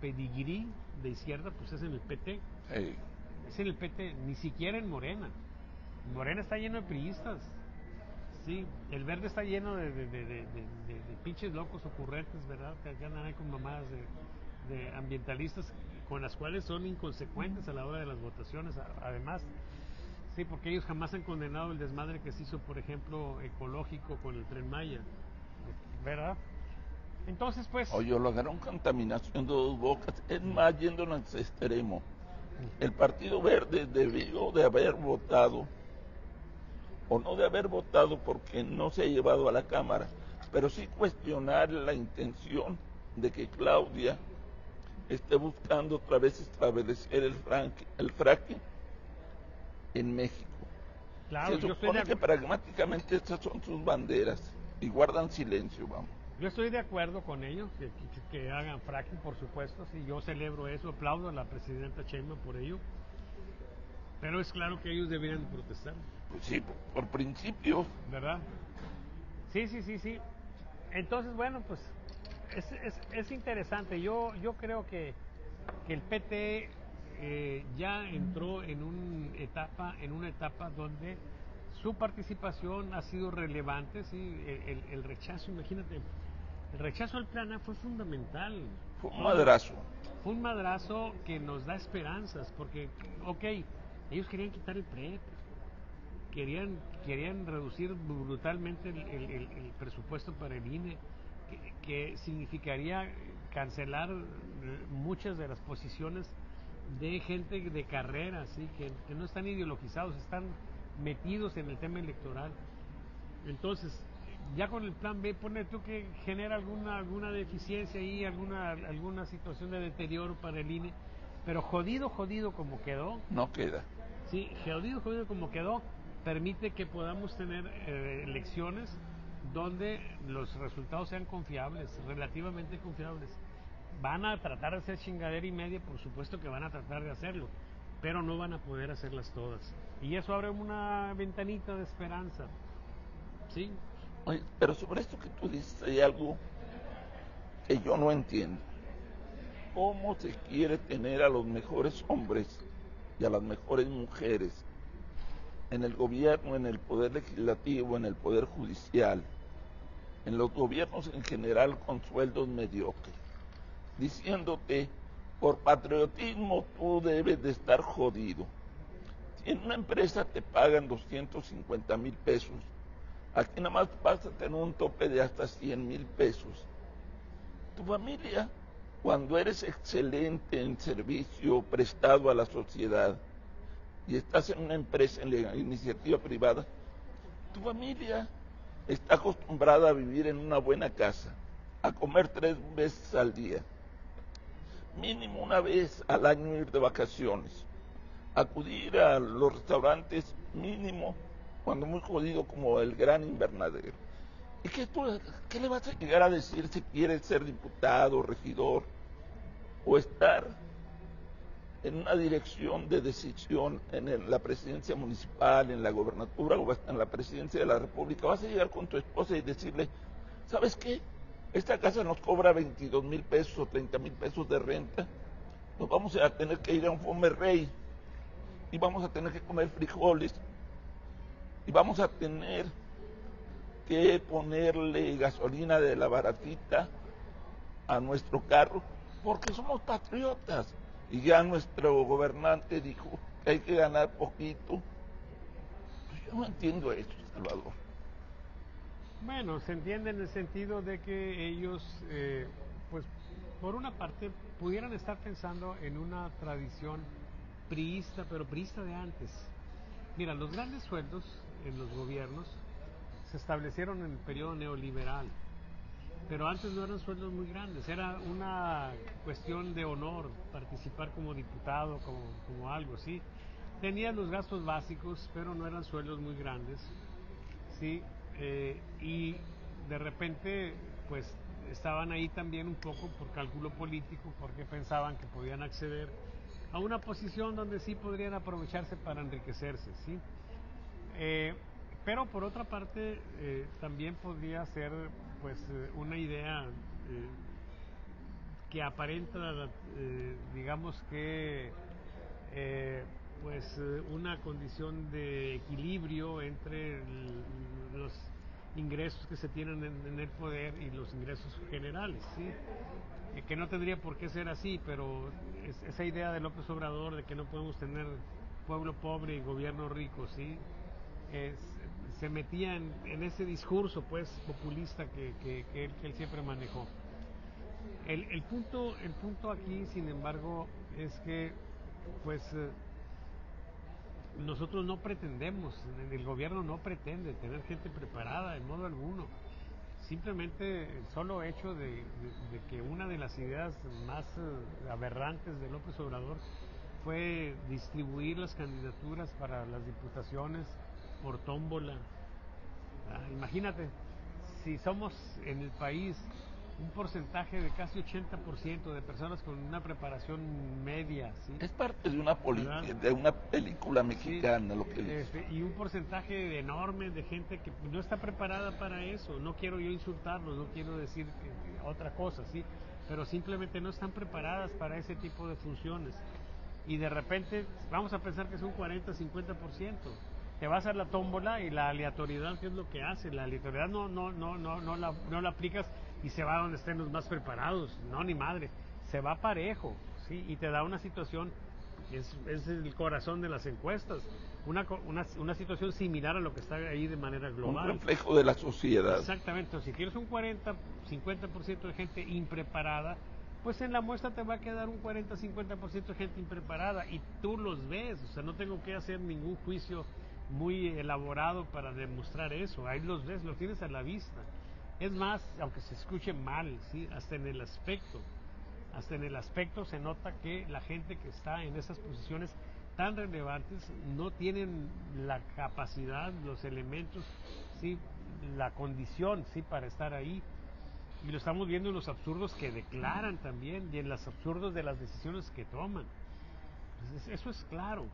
pedigrí de izquierda, pues es en el PT. Hey. Es en el PT, ni siquiera en Morena. Morena está lleno de priistas. Sí, el verde está lleno de pinches locos ocurrentes, ¿verdad? Que andan ahí con mamadas de ambientalistas con las cuales son inconsecuentes a la hora de las votaciones, además. Sí, porque ellos jamás han condenado el desmadre que se hizo, por ejemplo, ecológico con el Tren Maya, ¿verdad? Entonces, pues... Oye, lograron contaminación de Dos Bocas, es más, yéndonos a ese extremo. El Partido Verde debió de haber votado, o no de haber votado porque no se ha llevado a la Cámara, pero sí cuestionar la intención de que Claudia esté buscando otra vez establecer el fracking en México. Claro, Se supone que pragmáticamente estas son sus banderas y guardan silencio, vamos. Yo estoy de acuerdo con ellos, que hagan fracking, por supuesto, sí, yo celebro eso, aplaudo a la presidenta Sheinbaum por ello, pero es claro que ellos deberían protestar. Pues sí, por principio. ¿Verdad? Sí. Entonces, bueno, pues es interesante. Yo creo que el PT ya entró en una etapa donde su participación ha sido relevante, ¿sí? El rechazo, imagínate, el rechazo al plan A fue fundamental. Fue un madrazo. Fue un madrazo que nos da esperanzas, porque, ok, ellos querían quitar el PREP, querían reducir brutalmente el presupuesto para el INE, que significaría cancelar muchas de las posiciones de gente de carrera, ¿sí? que no están ideologizados, están metidos en el tema electoral. Entonces, ya con el plan B, pone tú que genera alguna deficiencia ahí, alguna situación de deterioro para el INE, pero jodido como quedó. No queda. Sí, jodido como quedó, permite que podamos tener elecciones donde los resultados sean confiables, relativamente confiables. Van a tratar de hacer chingadera y media, por supuesto que van a tratar de hacerlo, pero no van a poder hacerlas todas. Y eso abre una ventanita de esperanza. ¿Sí? Oye, pero sobre esto que tú dices hay algo que yo no entiendo. ¿Cómo se quiere tener a los mejores hombres y a las mejores mujeres en el gobierno, en el poder legislativo, en el poder judicial, en los gobiernos en general con sueldos mediocres, diciéndote, por patriotismo tú debes de estar jodido? Si en una empresa te pagan 250,000 pesos, aquí nada más vas a tener un tope de hasta 100,000 pesos. Tu familia, cuando eres excelente en servicio prestado a la sociedad y estás en una empresa en la iniciativa privada, tu familia está acostumbrada a vivir en una buena casa, a comer 3 veces al día, mínimo una vez al año ir de vacaciones, acudir a los restaurantes mínimo, cuando muy jodido, como el Gran Invernadero. ¿Y qué le vas a llegar a decir si quieres ser diputado, regidor, o estar en una dirección de decisión en la presidencia municipal, en la gobernatura o en la presidencia de la República? Vas a llegar con tu esposa y decirle, ¿sabes qué? Esta casa nos cobra 22,000 pesos o 30,000 pesos de renta. Nos vamos a tener que ir a un Fomerrey y vamos a tener que comer frijoles y vamos a tener que ponerle gasolina de la baratita a nuestro carro, porque somos patriotas. y ya nuestro gobernante dijo que hay que ganar poquito. Pues yo no entiendo eso, Salvador. Bueno, se entiende en el sentido de que ellos, pues, por una parte, pudieran estar pensando en una tradición priista, pero priista de antes. Mira, los grandes sueldos en los gobiernos se establecieron en el periodo neoliberal, pero antes no eran sueldos muy grandes, era una cuestión de honor participar como diputado, como algo, ¿sí? Tenían los gastos básicos, pero no eran sueldos muy grandes, ¿sí? Y de repente, pues estaban ahí también un poco por cálculo político, porque pensaban que podían acceder a una posición donde sí podrían aprovecharse para enriquecerse, ¿sí? Pero por otra parte, también podría ser pues una idea que aparenta, digamos que una condición de equilibrio entre los ingresos que se tienen en el poder y los ingresos generales, ¿sí? Que no tendría por qué ser así, pero esa idea de López Obrador de que no podemos tener pueblo pobre y gobierno rico, ¿sí? Es, se metía en ese discurso pues populista que él siempre manejó. El punto aquí, sin embargo, es que pues nosotros no pretendemos, el gobierno no pretende tener gente preparada en modo alguno. Simplemente el solo hecho de que una de las ideas más aberrantes de López Obrador fue distribuir las candidaturas para las diputaciones por tómbola. Imagínate, si somos en el país un porcentaje de casi 80% de personas con una preparación media, ¿sí? Es parte de una ¿Verdad? de una película Sí, mexicana lo que dice. y un porcentaje enorme de gente que no está preparada para eso. No quiero yo insultarlos, no quiero decir otra cosa, ¿sí? Pero simplemente no están preparadas para ese tipo de funciones. Y de repente vamos a pensar que es un 40-50%. Te vas a la tómbola y la aleatoriedad, ¿qué es lo que hace? La aleatoriedad no la aplicas y se va a donde estén los más preparados. No, ni madre. Se va parejo, ¿sí? Y te da una situación, es el corazón de las encuestas, una situación similar a lo que está ahí de manera Un global. reflejo de la sociedad. Exactamente, entonces, si tienes un 40-50% de gente impreparada, pues en la muestra te va a quedar un 40-50% de gente impreparada y tú los ves, o sea, no tengo que hacer ningún juicio muy elaborado para demostrar eso, ahí los ves, los tienes a la vista. Es más, aunque se escuche mal, ¿sí? Hasta en el aspecto se nota que la gente que está en esas posiciones tan relevantes no tienen la capacidad, los elementos, ¿sí? La condición, ¿sí? Para estar ahí. Y lo estamos viendo en los absurdos que declaran también y en los absurdos de las decisiones que toman. Pues eso es claro.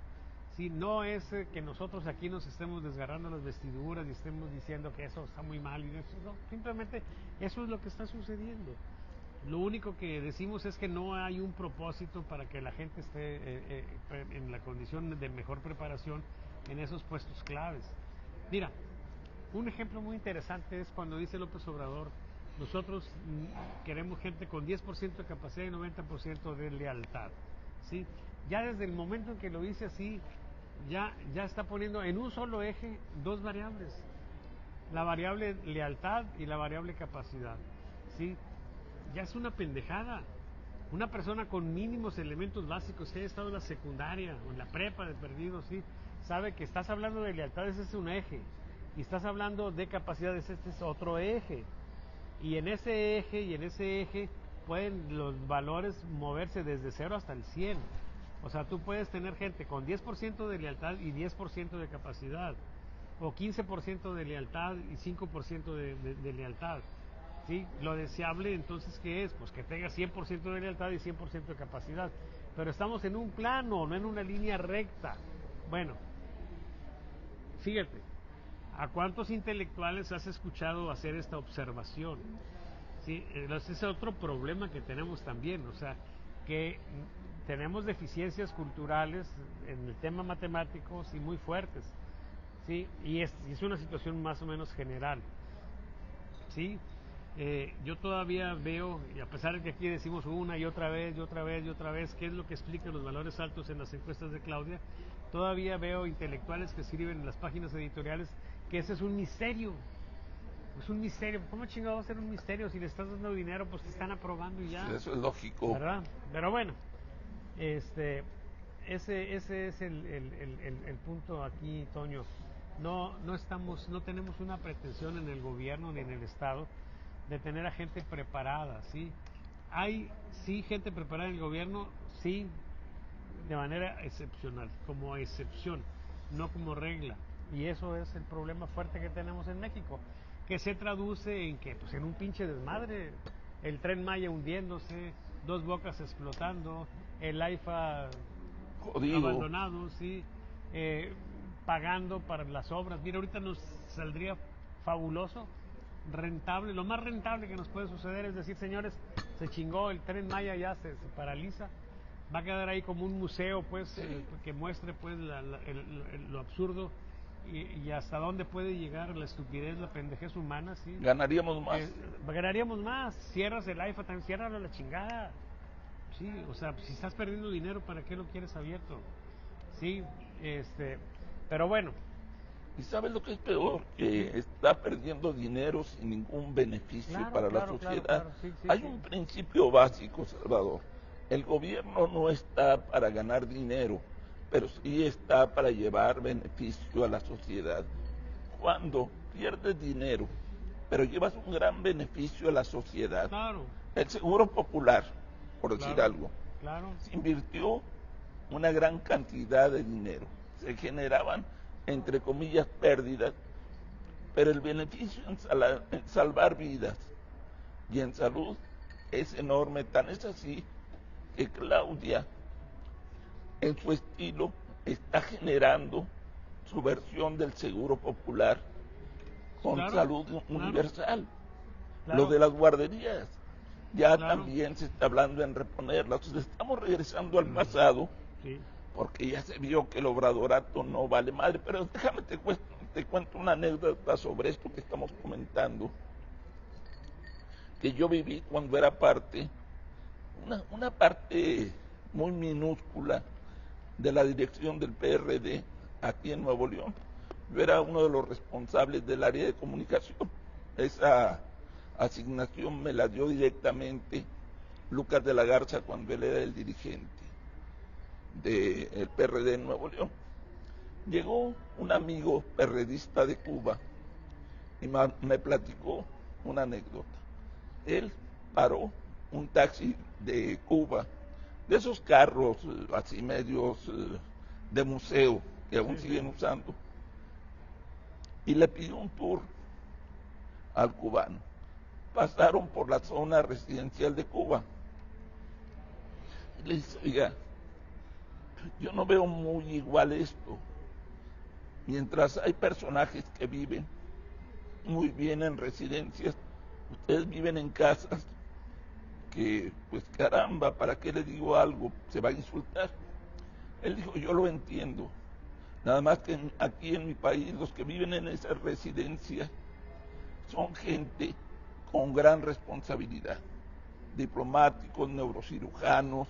Sí, no es que nosotros aquí nos estemos desgarrando las vestiduras y estemos diciendo que eso está muy mal. Y eso, no, simplemente eso es lo que está sucediendo. Lo único que decimos es que no hay un propósito para que la gente esté en la condición de mejor preparación en esos puestos claves. Mira, un ejemplo muy interesante es cuando dice López Obrador, nosotros queremos gente con 10% de capacidad y 90% de lealtad. ¿Sí? Ya desde el momento en que lo dice así, ya está poniendo en un solo eje dos variables, la variable lealtad y la variable capacidad. ¿Sí? Ya es una pendejada. Una persona con mínimos elementos básicos, que haya estado en la secundaria o en la prepa de perdido, sí, sabe que estás hablando de lealtad, ese es un eje, y estás hablando de capacidades, este es otro eje. Y en ese eje pueden los valores moverse desde 0 hasta el 100. O sea, tú puedes tener gente con 10% de lealtad y 10% de capacidad, o 15% de lealtad y 5% de lealtad. ¿Sí? Lo deseable entonces, ¿qué es? Pues que tenga 100% de lealtad y 100% de capacidad. Pero estamos en un plano, no en una línea recta. Bueno, fíjate, ¿a cuántos intelectuales has escuchado hacer esta observación? ¿Sí? Ese es otro problema que tenemos también, o sea, que tenemos deficiencias culturales en el tema matemático, sí, muy fuertes, ¿sí? Y es una situación más o menos general, ¿sí? Yo todavía veo, y a pesar de que aquí decimos una y otra vez, y otra vez, y otra vez, qué es lo que explica los valores altos en las encuestas de Claudia, todavía veo intelectuales que escriben en las páginas editoriales que ese es un misterio. Es un misterio. ¿Cómo chingado va a ser un misterio? Si le estás dando dinero, pues te están aprobando y ya. Eso es lógico. ¿Verdad? Pero bueno, ese es el punto aquí, Toño. No tenemos una pretensión en el gobierno ni en el Estado de tener a gente preparada, ¿sí? Hay, sí, gente preparada en el gobierno, sí, de manera excepcional, como excepción, no como regla. Y eso es el problema fuerte que tenemos en México, que se traduce en que, pues en un pinche desmadre, el Tren Maya hundiéndose, Dos Bocas explotando, el AIFA Jodido. abandonado, sí, pagando para las obras. Mira, ahorita nos saldría fabuloso, rentable, lo más rentable que nos puede suceder es decir, señores, se chingó el Tren Maya, ya se paraliza, va a quedar ahí como un museo, pues, Sí. que muestre, pues, lo absurdo y hasta dónde puede llegar la estupidez, la pendejez humana, ¿sí? Ganaríamos más. Ganaríamos más. Cierras el AIFA, también ciérralo a la chingada. Sí, o sea, si estás perdiendo dinero, ¿para qué lo quieres abierto? Sí, pero bueno. ¿Y sabes lo que es peor? Que está perdiendo dinero sin ningún beneficio Claro, para la claro, sociedad. claro, sí, sí, Hay sí. un principio básico, Salvador. El gobierno no está para ganar dinero, pero sí está para llevar beneficio a la sociedad. Cuando pierdes dinero, pero llevas un gran beneficio a la sociedad, Claro, el seguro popular, por decir claro, algo, claro. se invirtió una gran cantidad de dinero. Se generaban, entre comillas, pérdidas, pero el beneficio en salvar vidas y en salud es enorme. Tan es así que Claudia, en su estilo, está generando su versión del seguro popular con Claro, salud claro, universal. Lo claro, de las guarderías, ya claro. también se está hablando en reponerlas. Entonces, estamos regresando al pasado, Sí, porque ya se vio que el obradorato no vale madre. Pero déjame te cuento una anécdota sobre esto que estamos comentando, que yo viví cuando era parte, una parte muy minúscula de la dirección del PRD aquí en Nuevo León. Yo era uno de los responsables del área de comunicación. Esa asignación me la dio directamente Lucas de la Garza cuando él era el dirigente del PRD en Nuevo León. Llegó un amigo perredista de Cuba y me platicó una anécdota. Él paró un taxi de Cuba, de esos carros así medios de museo que aún sí, siguen sí. usando, y le pidió un tour al cubano. Pasaron por la zona residencial de Cuba y le dice, oiga, yo no veo muy igual esto. Mientras hay personajes que viven muy bien en residencias, ustedes viven en casas que, pues caramba, ¿para qué le digo algo? Se va a insultar. Él dijo, yo lo entiendo. Nada más que aquí en mi país los que viven en esa residencia son gente con gran responsabilidad. Diplomáticos, neurocirujanos,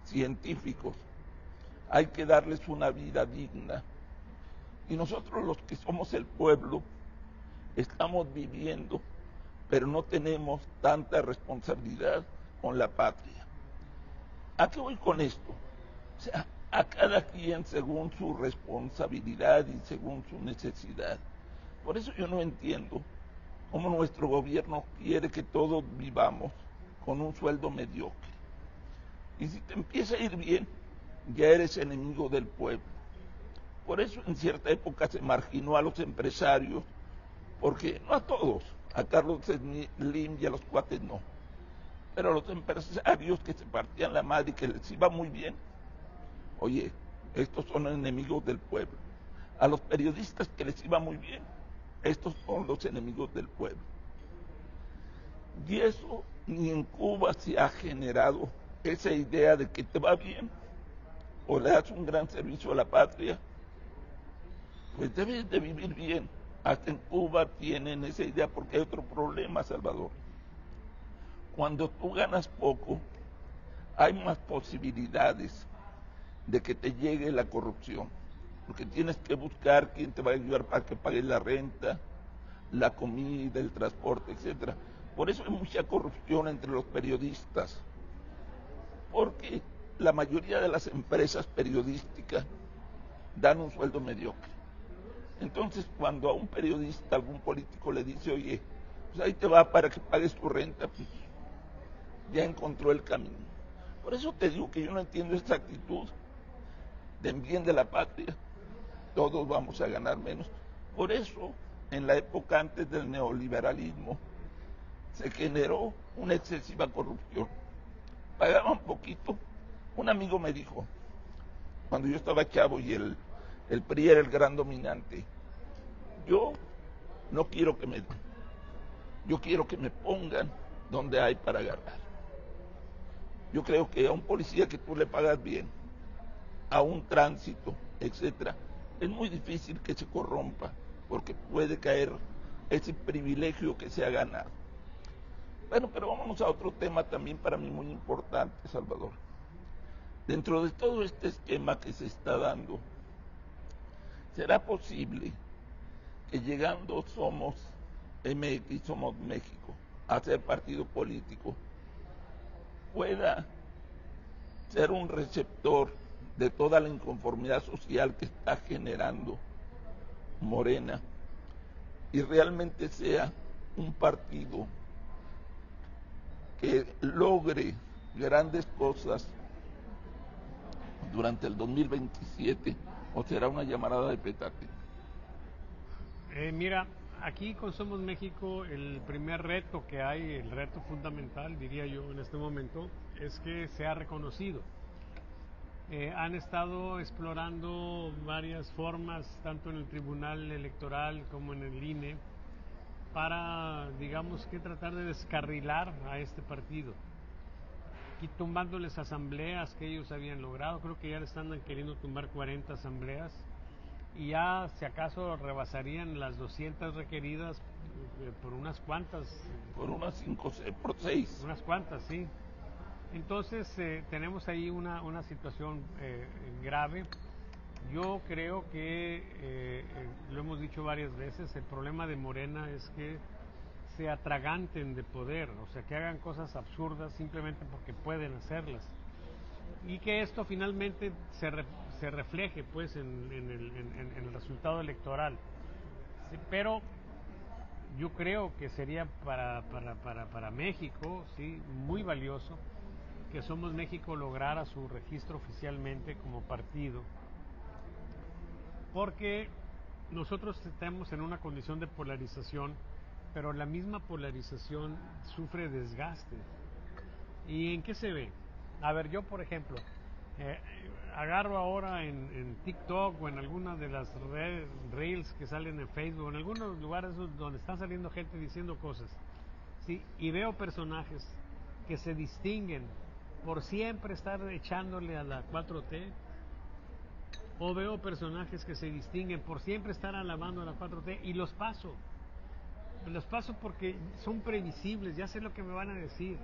científicos. Hay que darles una vida digna. Y nosotros los que somos el pueblo estamos viviendo, pero no tenemos tanta responsabilidad con la patria. ¿A qué voy con esto? O sea, a cada quien según su responsabilidad y según su necesidad. Por eso yo no entiendo cómo nuestro gobierno quiere que todos vivamos con un sueldo mediocre. Y si te empieza a ir bien, ya eres enemigo del pueblo. Por eso en cierta época se marginó a los empresarios, porque no a todos, a Carlos Slim y a los cuates no, pero a los empresarios que se partían la madre y que les iba muy bien, oye, estos son enemigos del pueblo. A los periodistas que les iba muy bien, estos son los enemigos del pueblo. Y eso ni en Cuba se ha generado esa idea de que te va bien o le das un gran servicio a la patria, pues debes de vivir bien. Hasta en Cuba tienen esa idea porque hay otro problema, Salvador. Cuando tú ganas poco, hay más posibilidades de que te llegue la corrupción, porque tienes que buscar quién te va a ayudar para que pagues la renta, la comida, el transporte, etcétera. Por eso hay mucha corrupción entre los periodistas, porque la mayoría de las empresas periodísticas dan un sueldo mediocre. Entonces, cuando a un periodista, algún político le dice, oye, pues ahí te va para que pagues tu renta, pues ya encontró el camino. Por eso te digo que yo no entiendo esta actitud de en bien de la patria, todos vamos a ganar menos. Por eso, en la época antes del neoliberalismo, se generó una excesiva corrupción. Pagaban poquito. Un amigo me dijo, cuando yo estaba chavo y el PRI era el gran dominante, yo no quiero que me den, yo quiero que me pongan donde hay para ganar. Yo creo que a un policía que tú le pagas bien, a un tránsito, etcétera, es muy difícil que se corrompa, porque puede caer ese privilegio que se ha ganado. Bueno, pero vámonos a otro tema también para mí muy importante, Salvador. Dentro de todo este esquema que se está dando, ¿será posible que llegando Somos MX, Somos México, a ser partido político, pueda ser un receptor de toda la inconformidad social que está generando Morena y realmente sea un partido que logre grandes cosas durante el 2027 o será una llamarada de petate? Mira, aquí con Somos México el primer reto que hay, el reto fundamental, diría yo, en este momento, es que sea reconocido. Han estado explorando varias formas, tanto en el Tribunal Electoral como en el INE, para, digamos que tratar de descarrilar a este partido, y tumbándoles asambleas que ellos habían logrado. Creo que ya le están queriendo tumbar 40 asambleas, y ya si acaso rebasarían las 200 requeridas por unas cuantas. Por unas 5, por 6. Unas cuantas, sí. Entonces tenemos ahí una situación grave. Yo creo que, lo hemos dicho varias veces, el problema de Morena es que se atraganten de poder, o sea, que hagan cosas absurdas simplemente porque pueden hacerlas. Y que esto finalmente se refleje pues en el resultado electoral. Sí, pero yo creo que sería para México, sí, muy valioso que Somos México lograra su registro oficialmente como partido, porque nosotros estamos en una condición de polarización, pero la misma polarización sufre desgaste. ¿Y en qué se ve? A ver, yo por ejemplo, agarro ahora en TikTok o en algunas de las reels que salen en Facebook, en algunos lugares donde están saliendo gente diciendo cosas, ¿sí? Y veo personajes que se distinguen por siempre estar echándole a la 4T, o veo personajes que se distinguen por siempre estar alabando a la 4T y los paso. Los paso porque son previsibles, ya sé lo que me van a decir.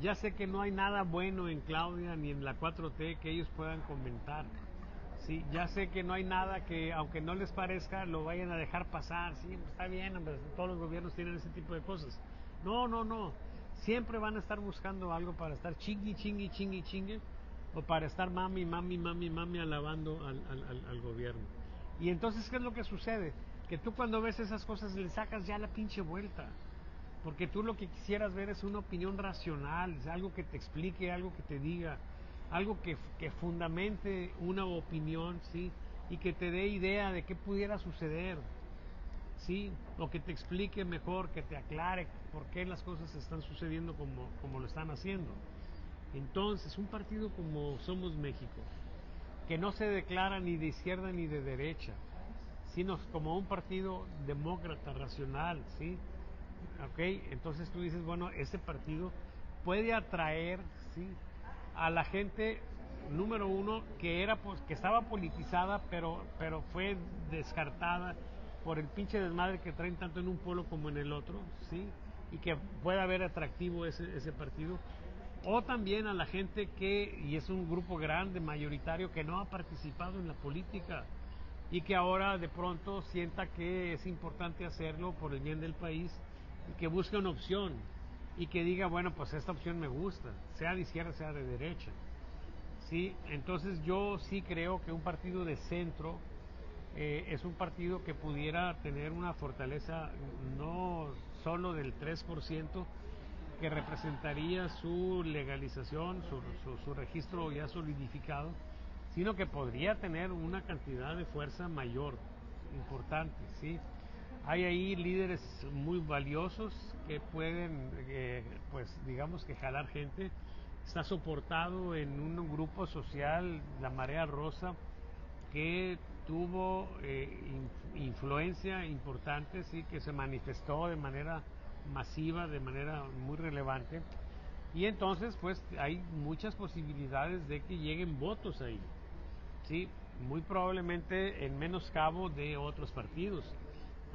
Ya sé que no hay nada bueno en Claudia ni en la 4T que ellos puedan comentar. Sí, ya sé que no hay nada que, aunque no les parezca, lo vayan a dejar pasar. Sí, está bien, hombre, todos los gobiernos tienen ese tipo de cosas. No, no, no. Siempre van a estar buscando algo para estar chingui, chingui, chingui, chingue, o para estar mami, mami, mami, mami alabando al gobierno. Y entonces, ¿qué es lo que sucede? Que tú cuando ves esas cosas le sacas ya la pinche vuelta. Porque tú lo que quisieras ver es una opinión racional, algo que te explique, algo que te diga, algo que fundamente una opinión, ¿sí? Y que te dé idea de qué pudiera suceder, ¿sí? O que te explique mejor, que te aclare por qué las cosas están sucediendo como lo están haciendo. Entonces, un partido como Somos México, que no se declara ni de izquierda ni de derecha, sino como un partido demócrata, racional, ¿sí? Ok, entonces tú dices, bueno, ese partido puede atraer, ¿sí?, a la gente, número uno, que estaba politizada, pero fue descartada por el pinche desmadre que traen tanto en un polo como en el otro, ¿sí? Y que pueda haber atractivo ese partido. O también a la gente que, y es un grupo grande, mayoritario, que no ha participado en la política y que ahora de pronto sienta que es importante hacerlo por el bien del país y que busque una opción y que diga, bueno, pues esta opción me gusta, sea de izquierda, sea de derecha. ¿Sí? Entonces yo sí creo que un partido de centro es un partido que pudiera tener una fortaleza no solo del 3%, que representaría su legalización, su registro ya solidificado, sino que podría tener una cantidad de fuerza mayor, importante, ¿sí? Hay ahí líderes muy valiosos que pueden, pues digamos que jalar gente. Está soportado en un grupo social, la Marea Rosa, que tuvo influencia importante, sí, que se manifestó de manera masiva, de manera muy relevante, y entonces pues hay muchas posibilidades de que lleguen votos ahí, sí, muy probablemente en menoscabo de otros partidos.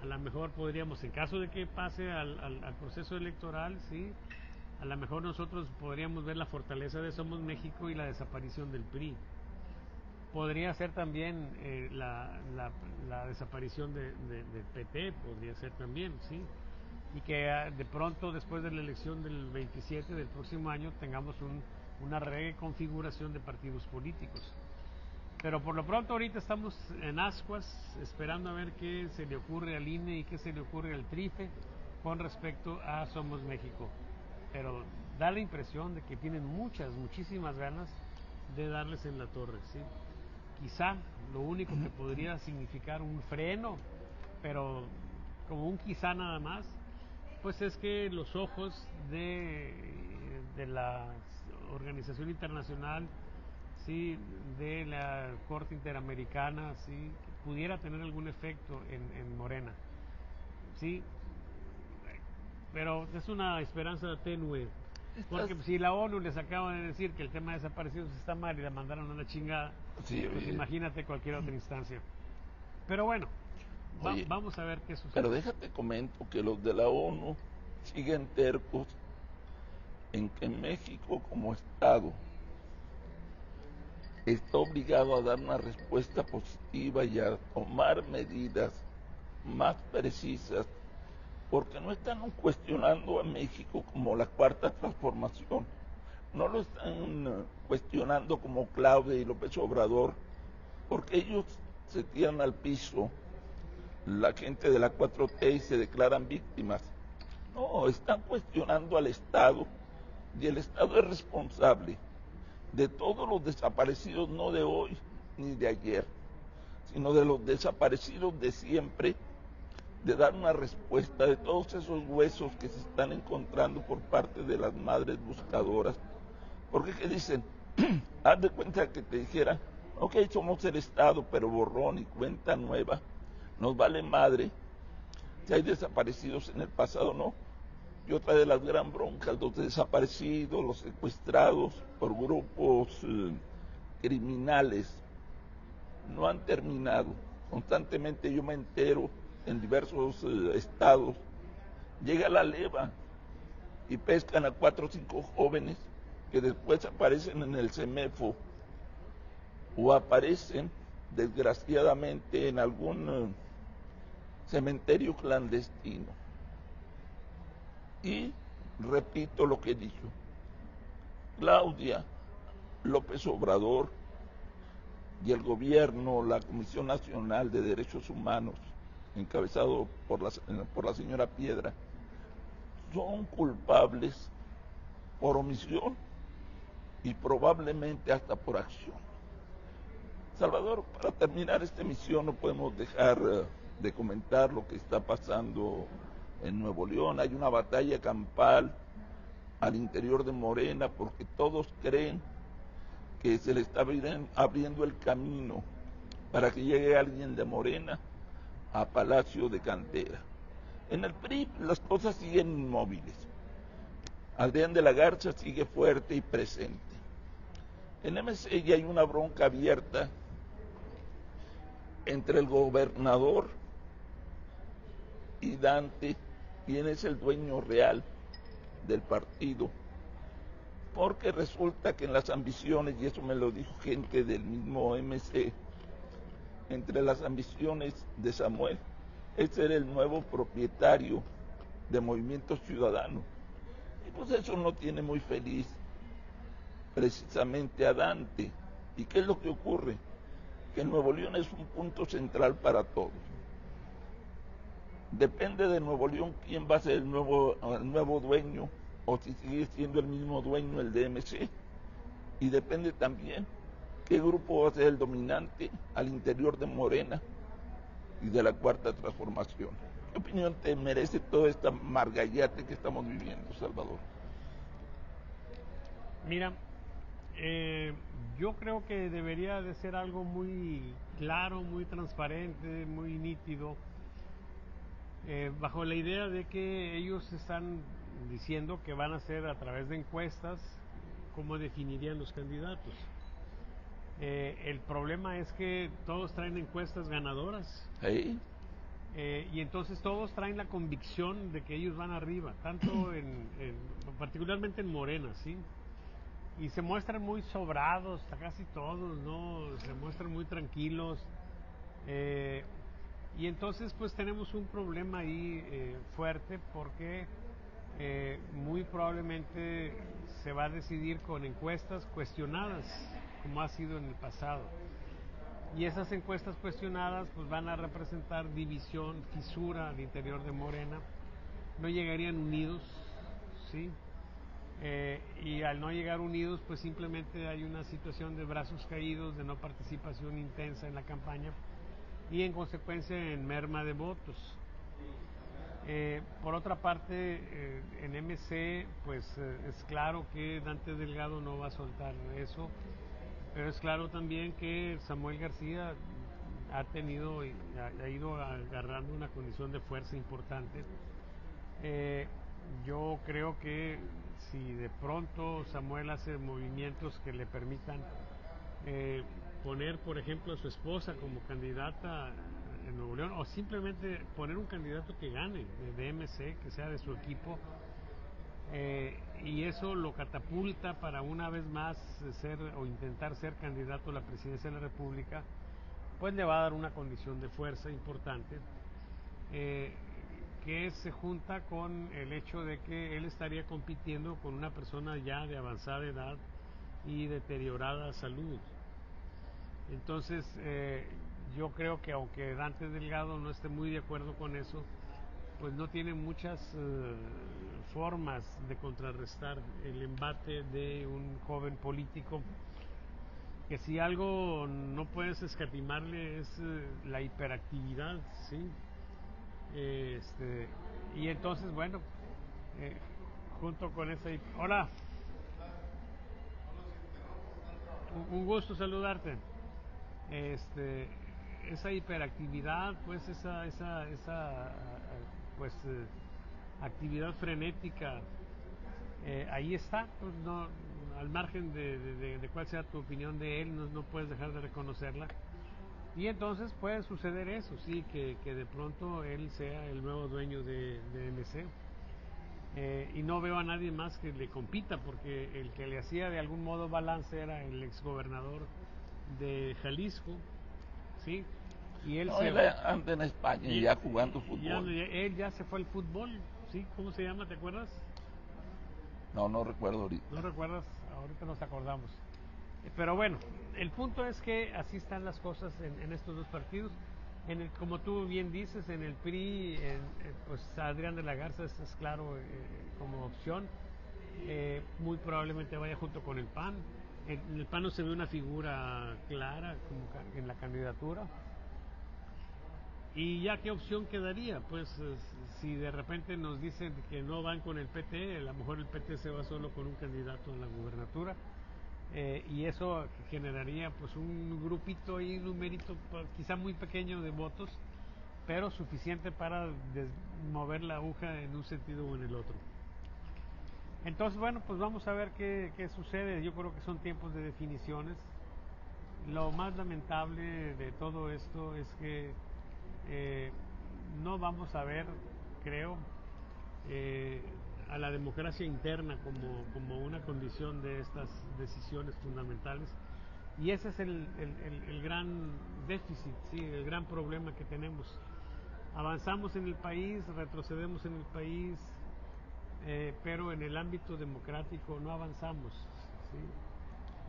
A lo mejor podríamos, en caso de que pase al proceso electoral, sí, a lo mejor nosotros podríamos ver la fortaleza de Somos México y la desaparición del PRI. Podría ser también la desaparición del PT, podría ser también, ¿sí? Y que de pronto, después de la elección del 27 del próximo año, tengamos una reconfiguración de partidos políticos. Pero por lo pronto ahorita estamos en ascuas, esperando a ver qué se le ocurre al INE y qué se le ocurre al TRIFE con respecto a Somos México. Pero da la impresión de que tienen muchísimas ganas de darles en la torre, ¿sí? Quizá lo único que podría significar un freno, pero como un quizá nada más, pues es que los ojos de la organización internacional, sí, de la Corte Interamericana, sí, pudiera tener algún efecto en Morena, sí, pero es una esperanza tenue. Porque si la ONU les acaba de decir que el tema de desaparecidos está mal y la mandaron a la chingada, Sí, pues imagínate cualquier otra instancia. Pero bueno, oye, vamos a ver qué sucede. pero déjate comento que los de la ONU siguen tercos en que México como Estado está obligado a dar una respuesta positiva y a tomar medidas más precisas, porque no están cuestionando a México como la cuarta transformación, no lo están cuestionando como Claudia y López Obrador, porque ellos se tiran al piso, la gente de la 4T, y se declaran víctimas. No, están cuestionando al Estado, y el Estado es responsable de todos los desaparecidos, no de hoy ni de ayer, sino de los desaparecidos de siempre, de dar una respuesta de todos esos huesos que se están encontrando por parte de las madres buscadoras. Porque ¿qué dicen? Haz de cuenta que te dijera, ok, somos el Estado, pero borrón y cuenta nueva, nos vale madre si hay desaparecidos en el pasado, no. Y otra de las gran broncas, los desaparecidos, los secuestrados por grupos criminales, no han terminado. Constantemente yo me entero en diversos estados, llega la leva y pescan a 4 o 5 jóvenes que después aparecen en el CEMEFO o aparecen desgraciadamente en algún cementerio clandestino. Y repito lo que dijo Claudia, López Obrador y el gobierno, la Comisión Nacional de Derechos Humanos, encabezado por la señora Piedra, son culpables por omisión y probablemente hasta por acción. Salvador, para terminar esta emisión no podemos dejar de comentar lo que está pasando en Nuevo León. Hay una batalla campal al interior de Morena porque todos creen que se le está abriendo el camino para que llegue alguien de Morena a Palacio de Cantera. En el PRI las cosas siguen inmóviles. Adrián de la Garza sigue fuerte y presente. En MC ya hay una bronca abierta entre el gobernador y Dante, quien es el dueño real del partido. Porque resulta que en las ambiciones, y eso me lo dijo gente del mismo MC, entre las ambiciones de Samuel es ser el nuevo propietario de Movimiento Ciudadano. Y pues eso no tiene muy feliz precisamente a Dante. ¿Y qué es lo que ocurre? Que Nuevo León es un punto central para todos. Depende de Nuevo León quién va a ser el nuevo dueño, o si sigue siendo el mismo dueño el DMC. Y depende también qué grupo va a ser el dominante al interior de Morena y de la Cuarta Transformación. ¿Qué opinión te merece toda esta margallate que estamos viviendo, Salvador? Mira, yo creo que debería de ser algo muy claro, muy transparente, muy nítido, bajo la idea de que ellos están diciendo que van a hacer a través de encuestas cómo definirían los candidatos. El problema es que todos traen encuestas ganadoras. ¿Sí? Y entonces todos traen la convicción de que ellos van arriba, tanto particularmente en Morena, ¿sí? Y se muestran muy sobrados, casi todos, ¿no? Se muestran muy tranquilos. Y entonces pues tenemos un problema ahí fuerte porque muy probablemente se va a decidir con encuestas cuestionadas, como ha sido en el pasado. Y esas encuestas cuestionadas pues van a representar división, fisura al interior de Morena. No llegarían unidos, ¿sí? Y al no llegar unidos pues simplemente hay una situación de brazos caídos, de no participación intensa en la campaña y en consecuencia en merma de votos. Por otra parte, en MC pues es claro que Dante Delgado no va a soltar eso. Pero es claro también que Samuel García ha tenido y ha ido agarrando una condición de fuerza importante. Yo creo que si de pronto Samuel hace movimientos que le permitan poner, por ejemplo, a su esposa como candidata en Nuevo León, o simplemente poner un candidato que gane de MC, que sea de su equipo, y eso lo catapulta para una vez más ser o intentar ser candidato a la presidencia de la República, pues le va a dar una condición de fuerza importante, que se junta con el hecho de que él estaría compitiendo con una persona ya de avanzada edad y deteriorada salud. Entonces yo creo que aunque Dante Delgado no esté muy de acuerdo con eso, pues no tiene muchas formas de contrarrestar el embate de un joven político que si algo no puedes escatimarle es la hiperactividad, ¿sí? Y entonces, bueno, junto con esa... Hola, un gusto saludarte. Esa hiperactividad, pues esa pues actividad frenética, ahí está, pues no, al margen de cuál sea tu opinión de él, no puedes dejar de reconocerla. Y entonces puede suceder eso, sí, que de pronto él sea el nuevo dueño de MC. Y no veo a nadie más que le compita, porque el que le hacía de algún modo balance era el exgobernador de Jalisco, ¿sí? Y él no, él anda en España ya jugando fútbol. él ya se fue al fútbol, ¿sí? ¿Cómo se llama? ¿Te acuerdas? No recuerdo ahorita. ¿No recuerdas? Ahorita nos acordamos. Pero bueno, el punto es que así están las cosas en estos dos partidos. Como tú bien dices, en el PRI, pues Adrián de la Garza es claro como opción. Muy probablemente vaya junto con el PAN. En el PAN no se ve una figura clara como en la candidatura. ¿Y ya qué opción quedaría? Pues si de repente nos dicen que no van con el PT, a lo mejor el PT se va solo con un candidato a la gubernatura. Y eso generaría pues un grupito y numerito quizá muy pequeño de votos, pero suficiente para mover la aguja en un sentido o en el otro. Entonces, bueno, pues vamos a ver qué sucede. Yo creo que son tiempos de definiciones. Lo más lamentable de todo esto es que no vamos a ver, creo, a la democracia interna como una condición de estas decisiones fundamentales. Y ese es el gran déficit, ¿sí? El gran problema que tenemos. Avanzamos en el país, retrocedemos en el país, pero en el ámbito democrático no avanzamos, ¿sí?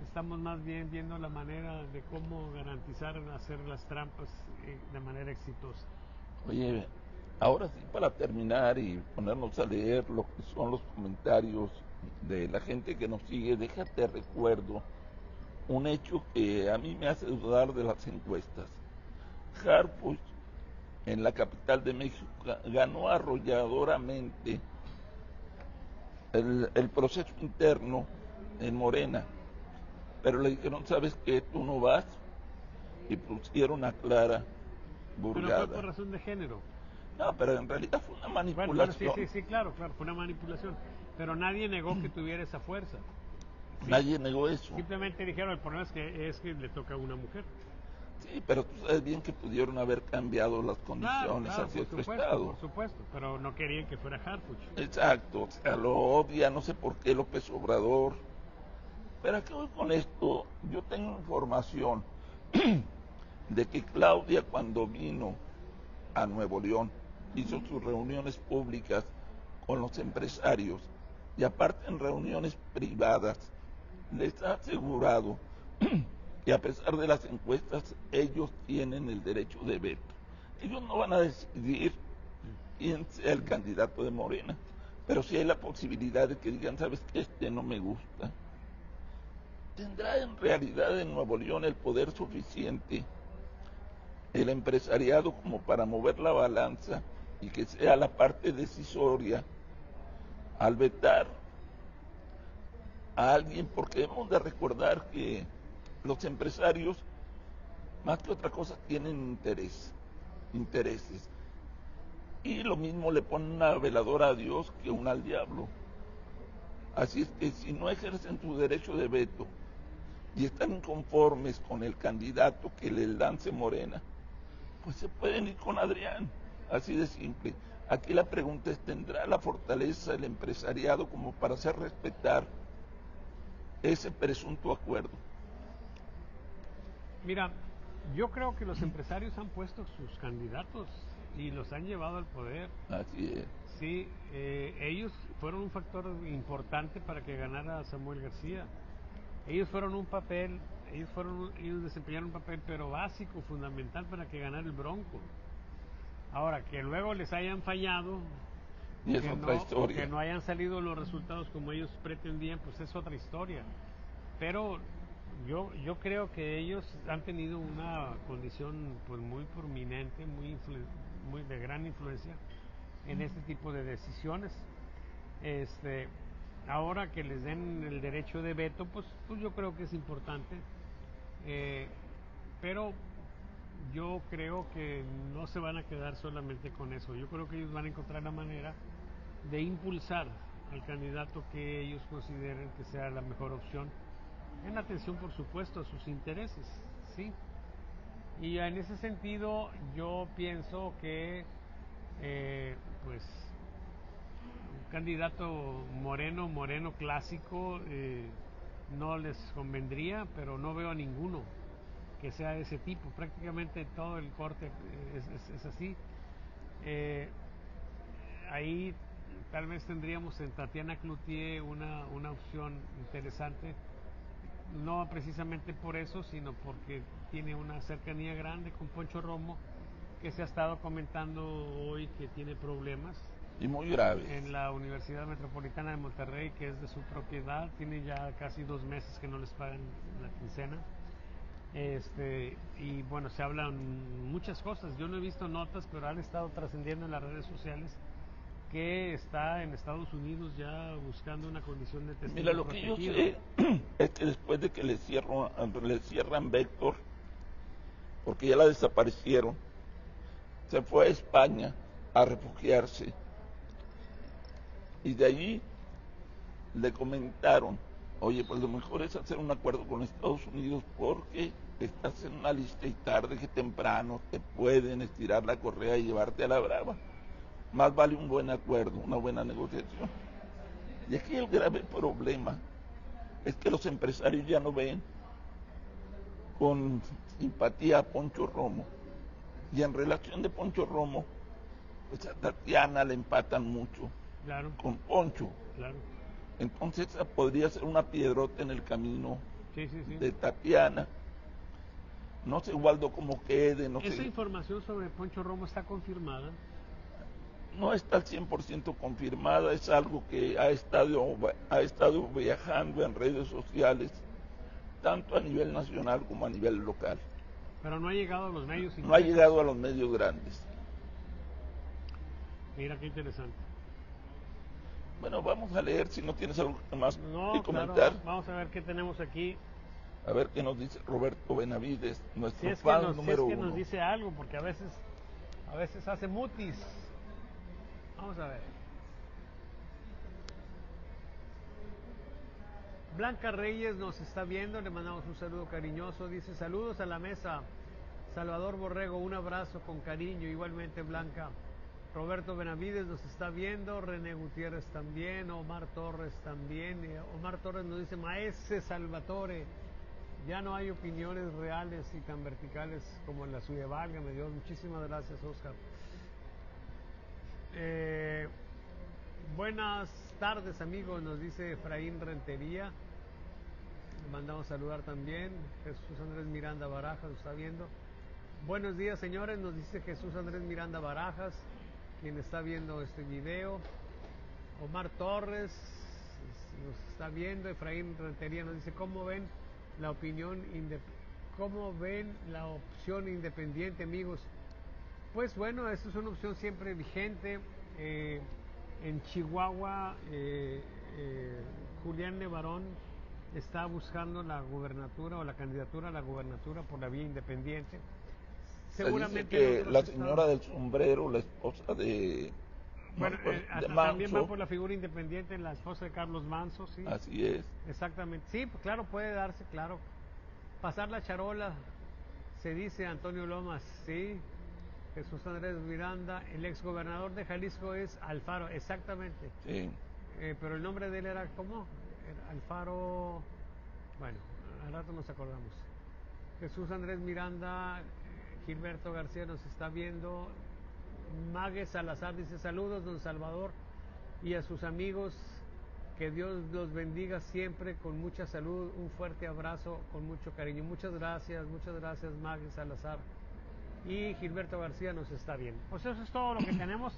Estamos más bien viendo la manera de cómo garantizar hacer las trampas de manera exitosa. Oye, ahora sí, para terminar y ponernos a leer lo que son los comentarios de la gente que nos sigue, déjate recuerdo un hecho que a mí me hace dudar de las encuestas. Harfuch, en la capital de México, ganó arrolladoramente el proceso interno en Morena, pero le dijeron, ¿sabes qué? Tú no vas, y pusieron a Clara Pero fue por Burgada. razón de género. No, pero en realidad fue una Bueno, sí, manipulación. sí, claro, fue una manipulación. Pero nadie negó que tuviera esa fuerza. ¿Sí? Nadie negó eso. Simplemente dijeron, el problema es que le toca a una mujer. Sí, pero tú sabes bien que pudieron haber cambiado las condiciones Claro, hacia otro estado. por supuesto, pero no querían que fuera Harfuch. Exacto, o sea, lo odia, no sé por qué López Obrador. Pero aquí voy con esto, yo tengo información de que Claudia cuando vino a Nuevo León hizo sus reuniones públicas con los empresarios y aparte en reuniones privadas les ha asegurado que a pesar de las encuestas ellos tienen el derecho de veto. Ellos no van a decidir quién sea el candidato de Morena, pero sí hay la posibilidad de que digan, sabes que este no me gusta. ¿Tendrá en realidad en Nuevo León el poder suficiente el empresariado como para mover la balanza y que sea la parte decisoria al vetar a alguien? Porque hemos de recordar que los empresarios, más que otra cosa, tienen intereses. Y lo mismo le ponen una veladora a Dios que una al diablo. Así es que si no ejercen su derecho de veto y están inconformes con el candidato que le lance Morena, pues se pueden ir con Adrián, así de simple. Aquí la pregunta es, ¿tendrá la fortaleza el empresariado como para hacer respetar ese presunto acuerdo? Mira, yo creo que los empresarios han puesto sus candidatos y los han llevado al poder. Así es. Sí, ellos fueron un factor importante para que ganara Samuel García. Ellos desempeñaron un papel pero básico, fundamental para que ganara el Bronco. Ahora, que luego les hayan fallado Y es otra o que historia. no hayan salido los resultados como ellos pretendían, pues es otra historia. Pero yo creo que ellos han tenido una condición pues muy prominente, muy de gran influencia en este tipo de decisiones. Ahora que les den el derecho de veto, pues yo creo que es importante, pero yo creo que no se van a quedar solamente con eso. Yo creo que ellos van a encontrar la manera de impulsar al candidato que ellos consideren que sea la mejor opción, en atención por supuesto a sus intereses, ¿sí? Y en ese sentido yo pienso que pues un candidato moreno clásico no les convendría, pero no veo a ninguno que sea de ese tipo. Prácticamente todo el corte es así. Ahí tal vez tendríamos en Tatiana Cloutier una opción interesante, no precisamente por eso, sino porque tiene una cercanía grande con Poncho Romo, que se ha estado comentando hoy que tiene problemas Y muy graves. en la Universidad Metropolitana de Monterrey, que es de su propiedad. Tiene ya casi 2 meses que no les pagan la quincena. Y bueno, se hablan muchas cosas. Yo no he visto notas, pero han estado trascendiendo en las redes sociales que está en Estados Unidos ya buscando una condición de testigo Mira, lo protegido. que yo sé es que después de que le cierran Vector, porque ya la desaparecieron, se fue a España a refugiarse. Y de allí le comentaron, oye, pues lo mejor es hacer un acuerdo con Estados Unidos porque estás en una lista y tarde que temprano te pueden estirar la correa y llevarte a la brava. Más vale un buen acuerdo, una buena negociación. Y aquí el grave problema es que los empresarios ya no ven con simpatía a Poncho Romo. Y en relación de Poncho Romo, pues a Tatiana le empatan mucho, claro, con Poncho. claro. Entonces podría ser una piedrota en el camino Sí, sí, sí. de Tatiana. No sé, Waldo, cómo quede, no ¿Esa sé. información sobre Poncho Romo está confirmada? No está al 100% confirmada, es algo que ha estado viajando en redes sociales, tanto a nivel nacional como a nivel local. Pero no ha llegado a los medios No ha impresos. llegado a los medios grandes. Mira qué interesante. Bueno, vamos a leer si no tienes algo más No, que claro, comentar. vamos a ver qué tenemos aquí. A ver qué nos dice Roberto Benavides, Si nuestro es que fan nos, si es número que nos uno. dice algo, porque a veces hace mutis. Vamos a ver. Blanca Reyes nos está viendo, le mandamos un saludo cariñoso. Dice: saludos a la mesa. Salvador Borrego, un abrazo con cariño. Igualmente, Blanca. Roberto Benavides nos está viendo, René Gutiérrez también, Omar Torres también. Omar Torres nos dice: Maese Salvatore, ya no hay opiniones reales y tan verticales como en la suya. Válgame Dios. Muchísimas gracias, Oscar. Buenas tardes, amigos, nos dice Efraín Rentería. Le mandamos saludar también. Jesús Andrés Miranda Barajas nos está viendo. Buenos días, señores, nos dice Jesús Andrés Miranda Barajas, quien está viendo este video. Omar Torres nos está viendo. Efraín Rentería nos dice: ¿cómo ven la opción independiente, amigos? Pues bueno, esta es una opción siempre vigente. En Chihuahua, Julián Levarón está buscando la gubernatura o la candidatura a la gubernatura por la vía independiente. Seguramente que la señora del sombrero, la esposa de, bueno, de Manso, también va por la figura independiente, la esposa de Carlos Manso, sí. Así es. Exactamente, sí, pues claro, puede darse, claro. Pasar la charola, se dice Antonio Lomas, sí. Jesús Andrés Miranda, el ex gobernador de Jalisco es Alfaro, exactamente. Sí. Pero el nombre de él era, ¿cómo? Era Alfaro, bueno, al rato nos acordamos. Jesús Andrés Miranda, Gilberto García nos está viendo. Mague Salazar dice: saludos, don Salvador, y a sus amigos, que Dios los bendiga siempre con mucha salud. Un fuerte abrazo con mucho cariño. Muchas gracias, Mague Salazar. Y Gilberto García nos está viendo. Pues eso es todo lo que tenemos.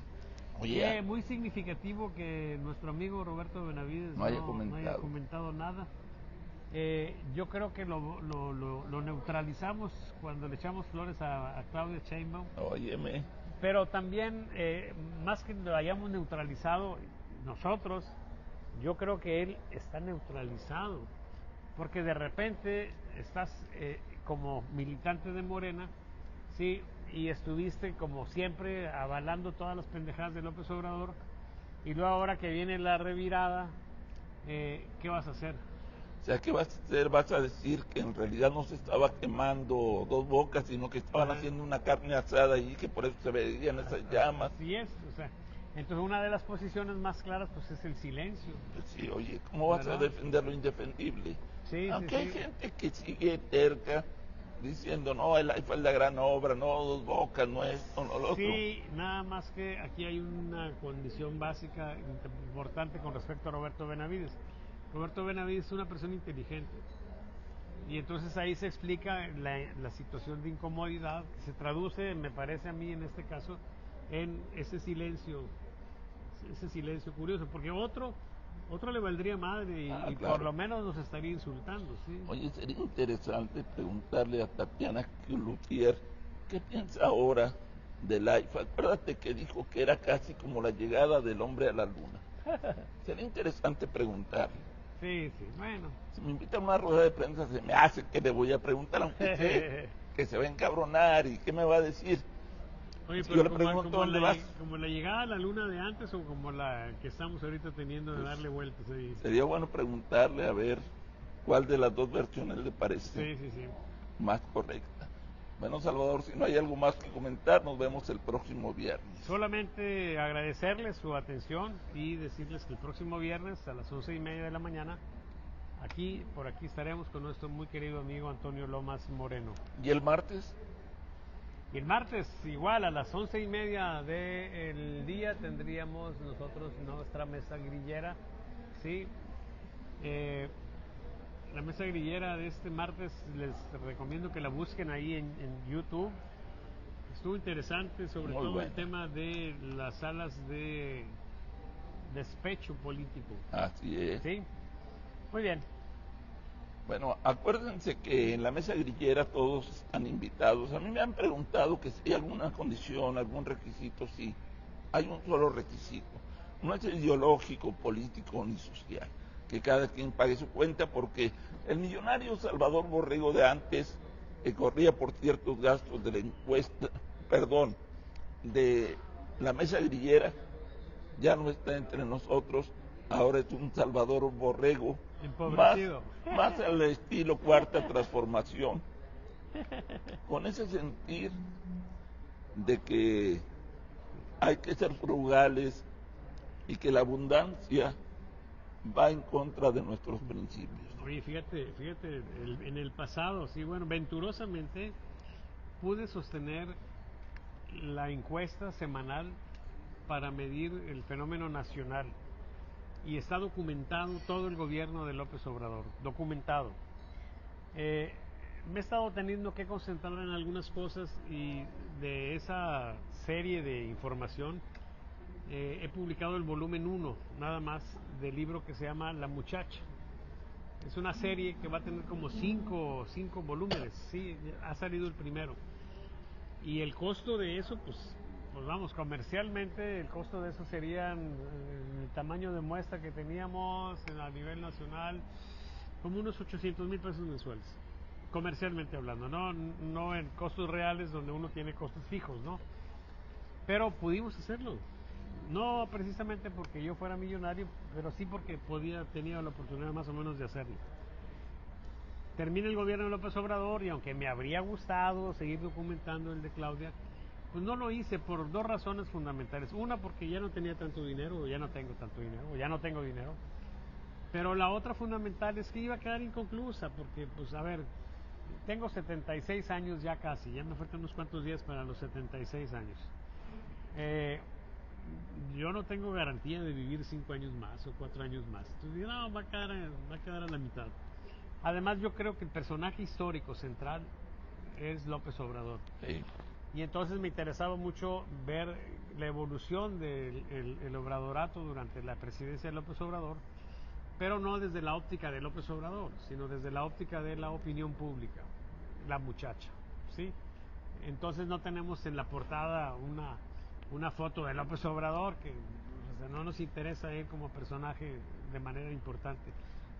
Oye, muy significativo que nuestro amigo Roberto Benavides no haya comentado nada. Yo creo que lo neutralizamos cuando le echamos flores a Claudia Sheinbaum. Óyeme. Pero también, más que lo hayamos neutralizado nosotros, yo creo que él está neutralizado. Porque de repente estás como militante de Morena, sí, y estuviste como siempre avalando todas las pendejadas de López Obrador, y luego ahora que viene la revirada, ¿qué vas a hacer? O sea, ¿qué vas a hacer? Vas a decir que en realidad no se estaba quemando dos bocas, sino que estaban haciendo una carne asada y que por eso se veían esas llamas. Así es, o sea, entonces una de las posiciones más claras pues es el silencio. Pues sí, oye, ¿cómo vas a defender lo indefendible? Sí, Aunque sí, hay sí. gente que sigue terca diciendo: no, el AIFA es la gran obra, no, dos bocas, no esto, no lo otro. Sí, nada más que aquí hay una condición básica importante con respecto a Roberto Benavides. Roberto Benavides es una persona inteligente, y entonces ahí se explica la situación de incomodidad que se traduce, me parece a mí en este caso, en ese silencio curioso, porque otro le valdría madre y claro, por lo menos nos estaría insultando, ¿sí? Oye, sería interesante preguntarle a Tatiana Cloutier qué piensa ahora del AIFA. Acuérdate que dijo que era casi como la llegada del hombre a la luna. Sería interesante preguntarle. Sí, bueno. Si me invita a una rueda de prensa, se me hace que le voy a preguntar, aunque sé que se va a encabronar y qué me va a decir. Oye, si pero yo le pregunto dónde vas, como la llegada a la luna de antes o como la que estamos ahorita teniendo de darle vueltas ahí. Sería bueno preguntarle a ver cuál de las dos versiones le parece. Sí. más correcta. Bueno, Salvador, si no hay algo más que comentar, nos vemos el próximo viernes. Solamente agradecerles su atención y decirles que el próximo viernes a las 11:30 de la mañana, por aquí estaremos con nuestro muy querido amigo Antonio Lomas Moreno. ¿Y el martes? Y el martes, igual, a las 11:30 del día tendríamos nosotros nuestra mesa grillera, ¿sí? La mesa grillera de este martes les recomiendo que la busquen ahí en YouTube. Estuvo interesante, sobre Muy todo buena. el tema de las salas de despecho político. Así es. ¿Sí? Muy bien. Bueno, acuérdense que en la mesa grillera todos están invitados. A mí me han preguntado que si hay alguna condición, algún requisito. Sí, hay un solo requisito. No es ideológico, político ni social. Que cada quien pague su cuenta, porque el millonario Salvador Borrego de antes corría por ciertos gastos de la encuesta, perdón, de la mesa grillera, ya no está entre nosotros. Ahora es un Salvador Borrego más, Empobrecido. más al estilo Cuarta Transformación, con ese sentir de que hay que ser frugales y que la abundancia va en contra de nuestros principios. Oye, fíjate, en el pasado, sí, bueno, venturosamente pude sostener la encuesta semanal para medir el fenómeno nacional y está documentado todo el gobierno de López Obrador, documentado. Me he estado teniendo que concentrar en algunas cosas y de esa serie de información he publicado el volumen 1, nada más, del libro que se llama La Muchacha. Es una serie que va a tener como cinco volúmenes, sí, ha salido el primero. Y el costo de eso, pues vamos, comercialmente el costo de eso serían el tamaño de muestra que teníamos a nivel nacional, como unos 800,000 pesos mensuales, comercialmente hablando, no en costos reales donde uno tiene costos fijos, ¿no? Pero pudimos hacerlo, no precisamente porque yo fuera millonario, pero sí porque tenía la oportunidad más o menos de hacerlo. Termina el gobierno de López Obrador y aunque me habría gustado seguir documentando el de Claudia, pues no lo hice por dos razones fundamentales. Una, porque ya no tenía tanto dinero, o ya no tengo tanto dinero, o ya no tengo dinero. Pero la otra fundamental es que iba a quedar inconclusa, porque, pues, a ver, tengo 76 años ya casi, ya me faltan unos cuantos días para los 76 años. Yo no tengo garantía de vivir 5 años más o 4 años más. Entonces, no, va a quedar a la mitad. Además, yo creo que el personaje histórico central es López Obrador. Sí. Y entonces me interesaba mucho ver la evolución del el obradorato durante la presidencia de López Obrador, pero no desde la óptica de López Obrador, sino desde la óptica de la opinión pública, la muchacha, ¿sí? Entonces no tenemos en la portada una foto de López Obrador, que o sea, no nos interesa él como personaje de manera importante,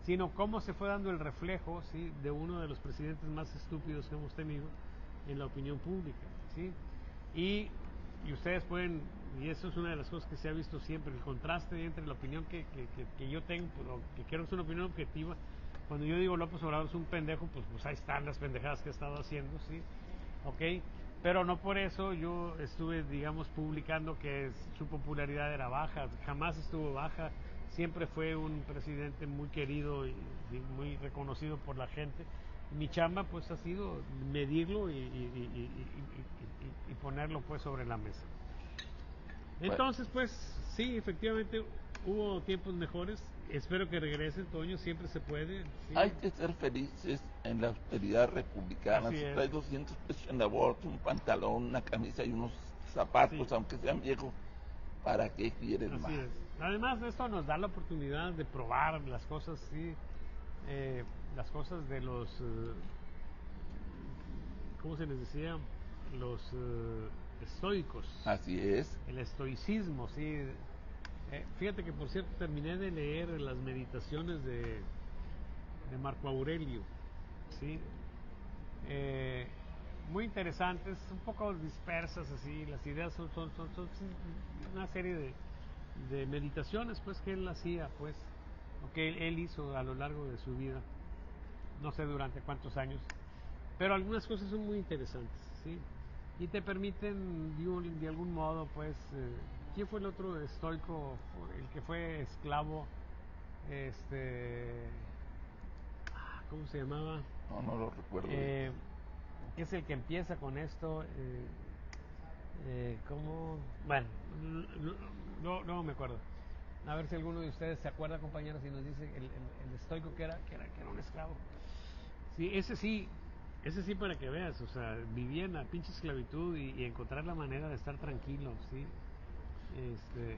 sino cómo se fue dando el reflejo, ¿sí?, de uno de los presidentes más estúpidos que hemos tenido en la opinión pública, ¿sí? Y ustedes pueden, y eso es una de las cosas que se ha visto siempre, el contraste entre la opinión que yo tengo, que creo que es una opinión objetiva. Cuando yo digo López Obrador es un pendejo, pues ahí están las pendejadas que ha estado haciendo, ¿sí? Ok, pero no por eso yo estuve, digamos, publicando que su popularidad era baja, jamás estuvo baja, siempre fue un presidente muy querido y muy reconocido por la gente. Mi chamba pues ha sido medirlo y ponerlo pues sobre la mesa. Entonces pues sí, efectivamente hubo tiempos mejores, espero que regresen, Toño, siempre se puede, ¿sí? Hay que ser felices en la austeridad republicana. Así Si es. traes 200 pesos en la bolsa, un pantalón, una camisa y unos zapatos, Sí. aunque sean viejos, ¿para qué quieres Así más? es. Además, esto nos da la oportunidad de probar las cosas, sí, las cosas de los, ¿cómo se les decía? Los estoicos. Así es. El estoicismo, sí. Fíjate que, por cierto, terminé de leer las meditaciones de Marco Aurelio, sí. Muy interesantes, un poco dispersas así, las ideas son una serie de meditaciones pues que él hacía pues, o que él hizo a lo largo de su vida, no sé durante cuántos años, Pero algunas cosas son muy interesantes, ¿sí? Y te permiten, de algún modo, pues, ¿quién fue el otro estoico? El que fue esclavo, ¿cómo se llamaba? No lo recuerdo. Que es el que empieza con esto, ¿cómo? Bueno, no me acuerdo. A ver si alguno de ustedes se acuerda, compañeros, y nos dice el estoico que era un esclavo. Sí, ese sí para que veas, o sea, vivía en la pinche esclavitud y encontrar la manera de estar tranquilo, ¿sí?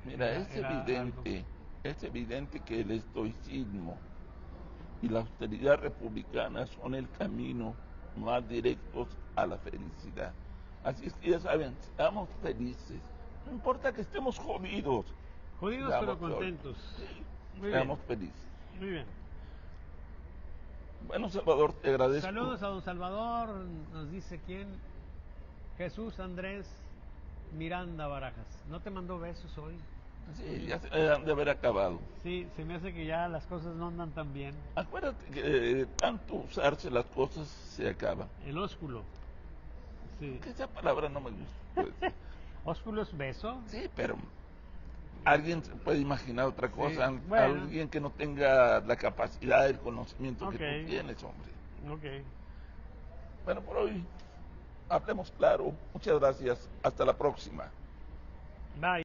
Mira, Era algo. es evidente que el estoicismo y la austeridad republicana son el camino más directos a la felicidad. Así es que ya saben, seamos felices. No importa que estemos jodidos, Jodidos pero contentos. Sí, Muy bien, seamos felices. muy bien. Bueno, Salvador, te agradezco. Saludos a don Salvador, nos dice quién. Jesús Andrés Miranda Barajas. ¿No te mandó besos hoy? Sí, ya se han de haber acabado. Sí, se me hace que ya las cosas no andan tan bien. Acuérdate que de tanto usarse las cosas se acaban. El ósculo. Sí. Que esa palabra no me gusta. Pues. ¿Ósculo es beso? Sí, pero alguien se puede imaginar otra Sí, cosa. bueno. Alguien que no tenga la capacidad, el conocimiento que Ok. tú tienes, hombre. Ok. Bueno, por hoy hablemos claro. Muchas gracias. Hasta la próxima. Bye.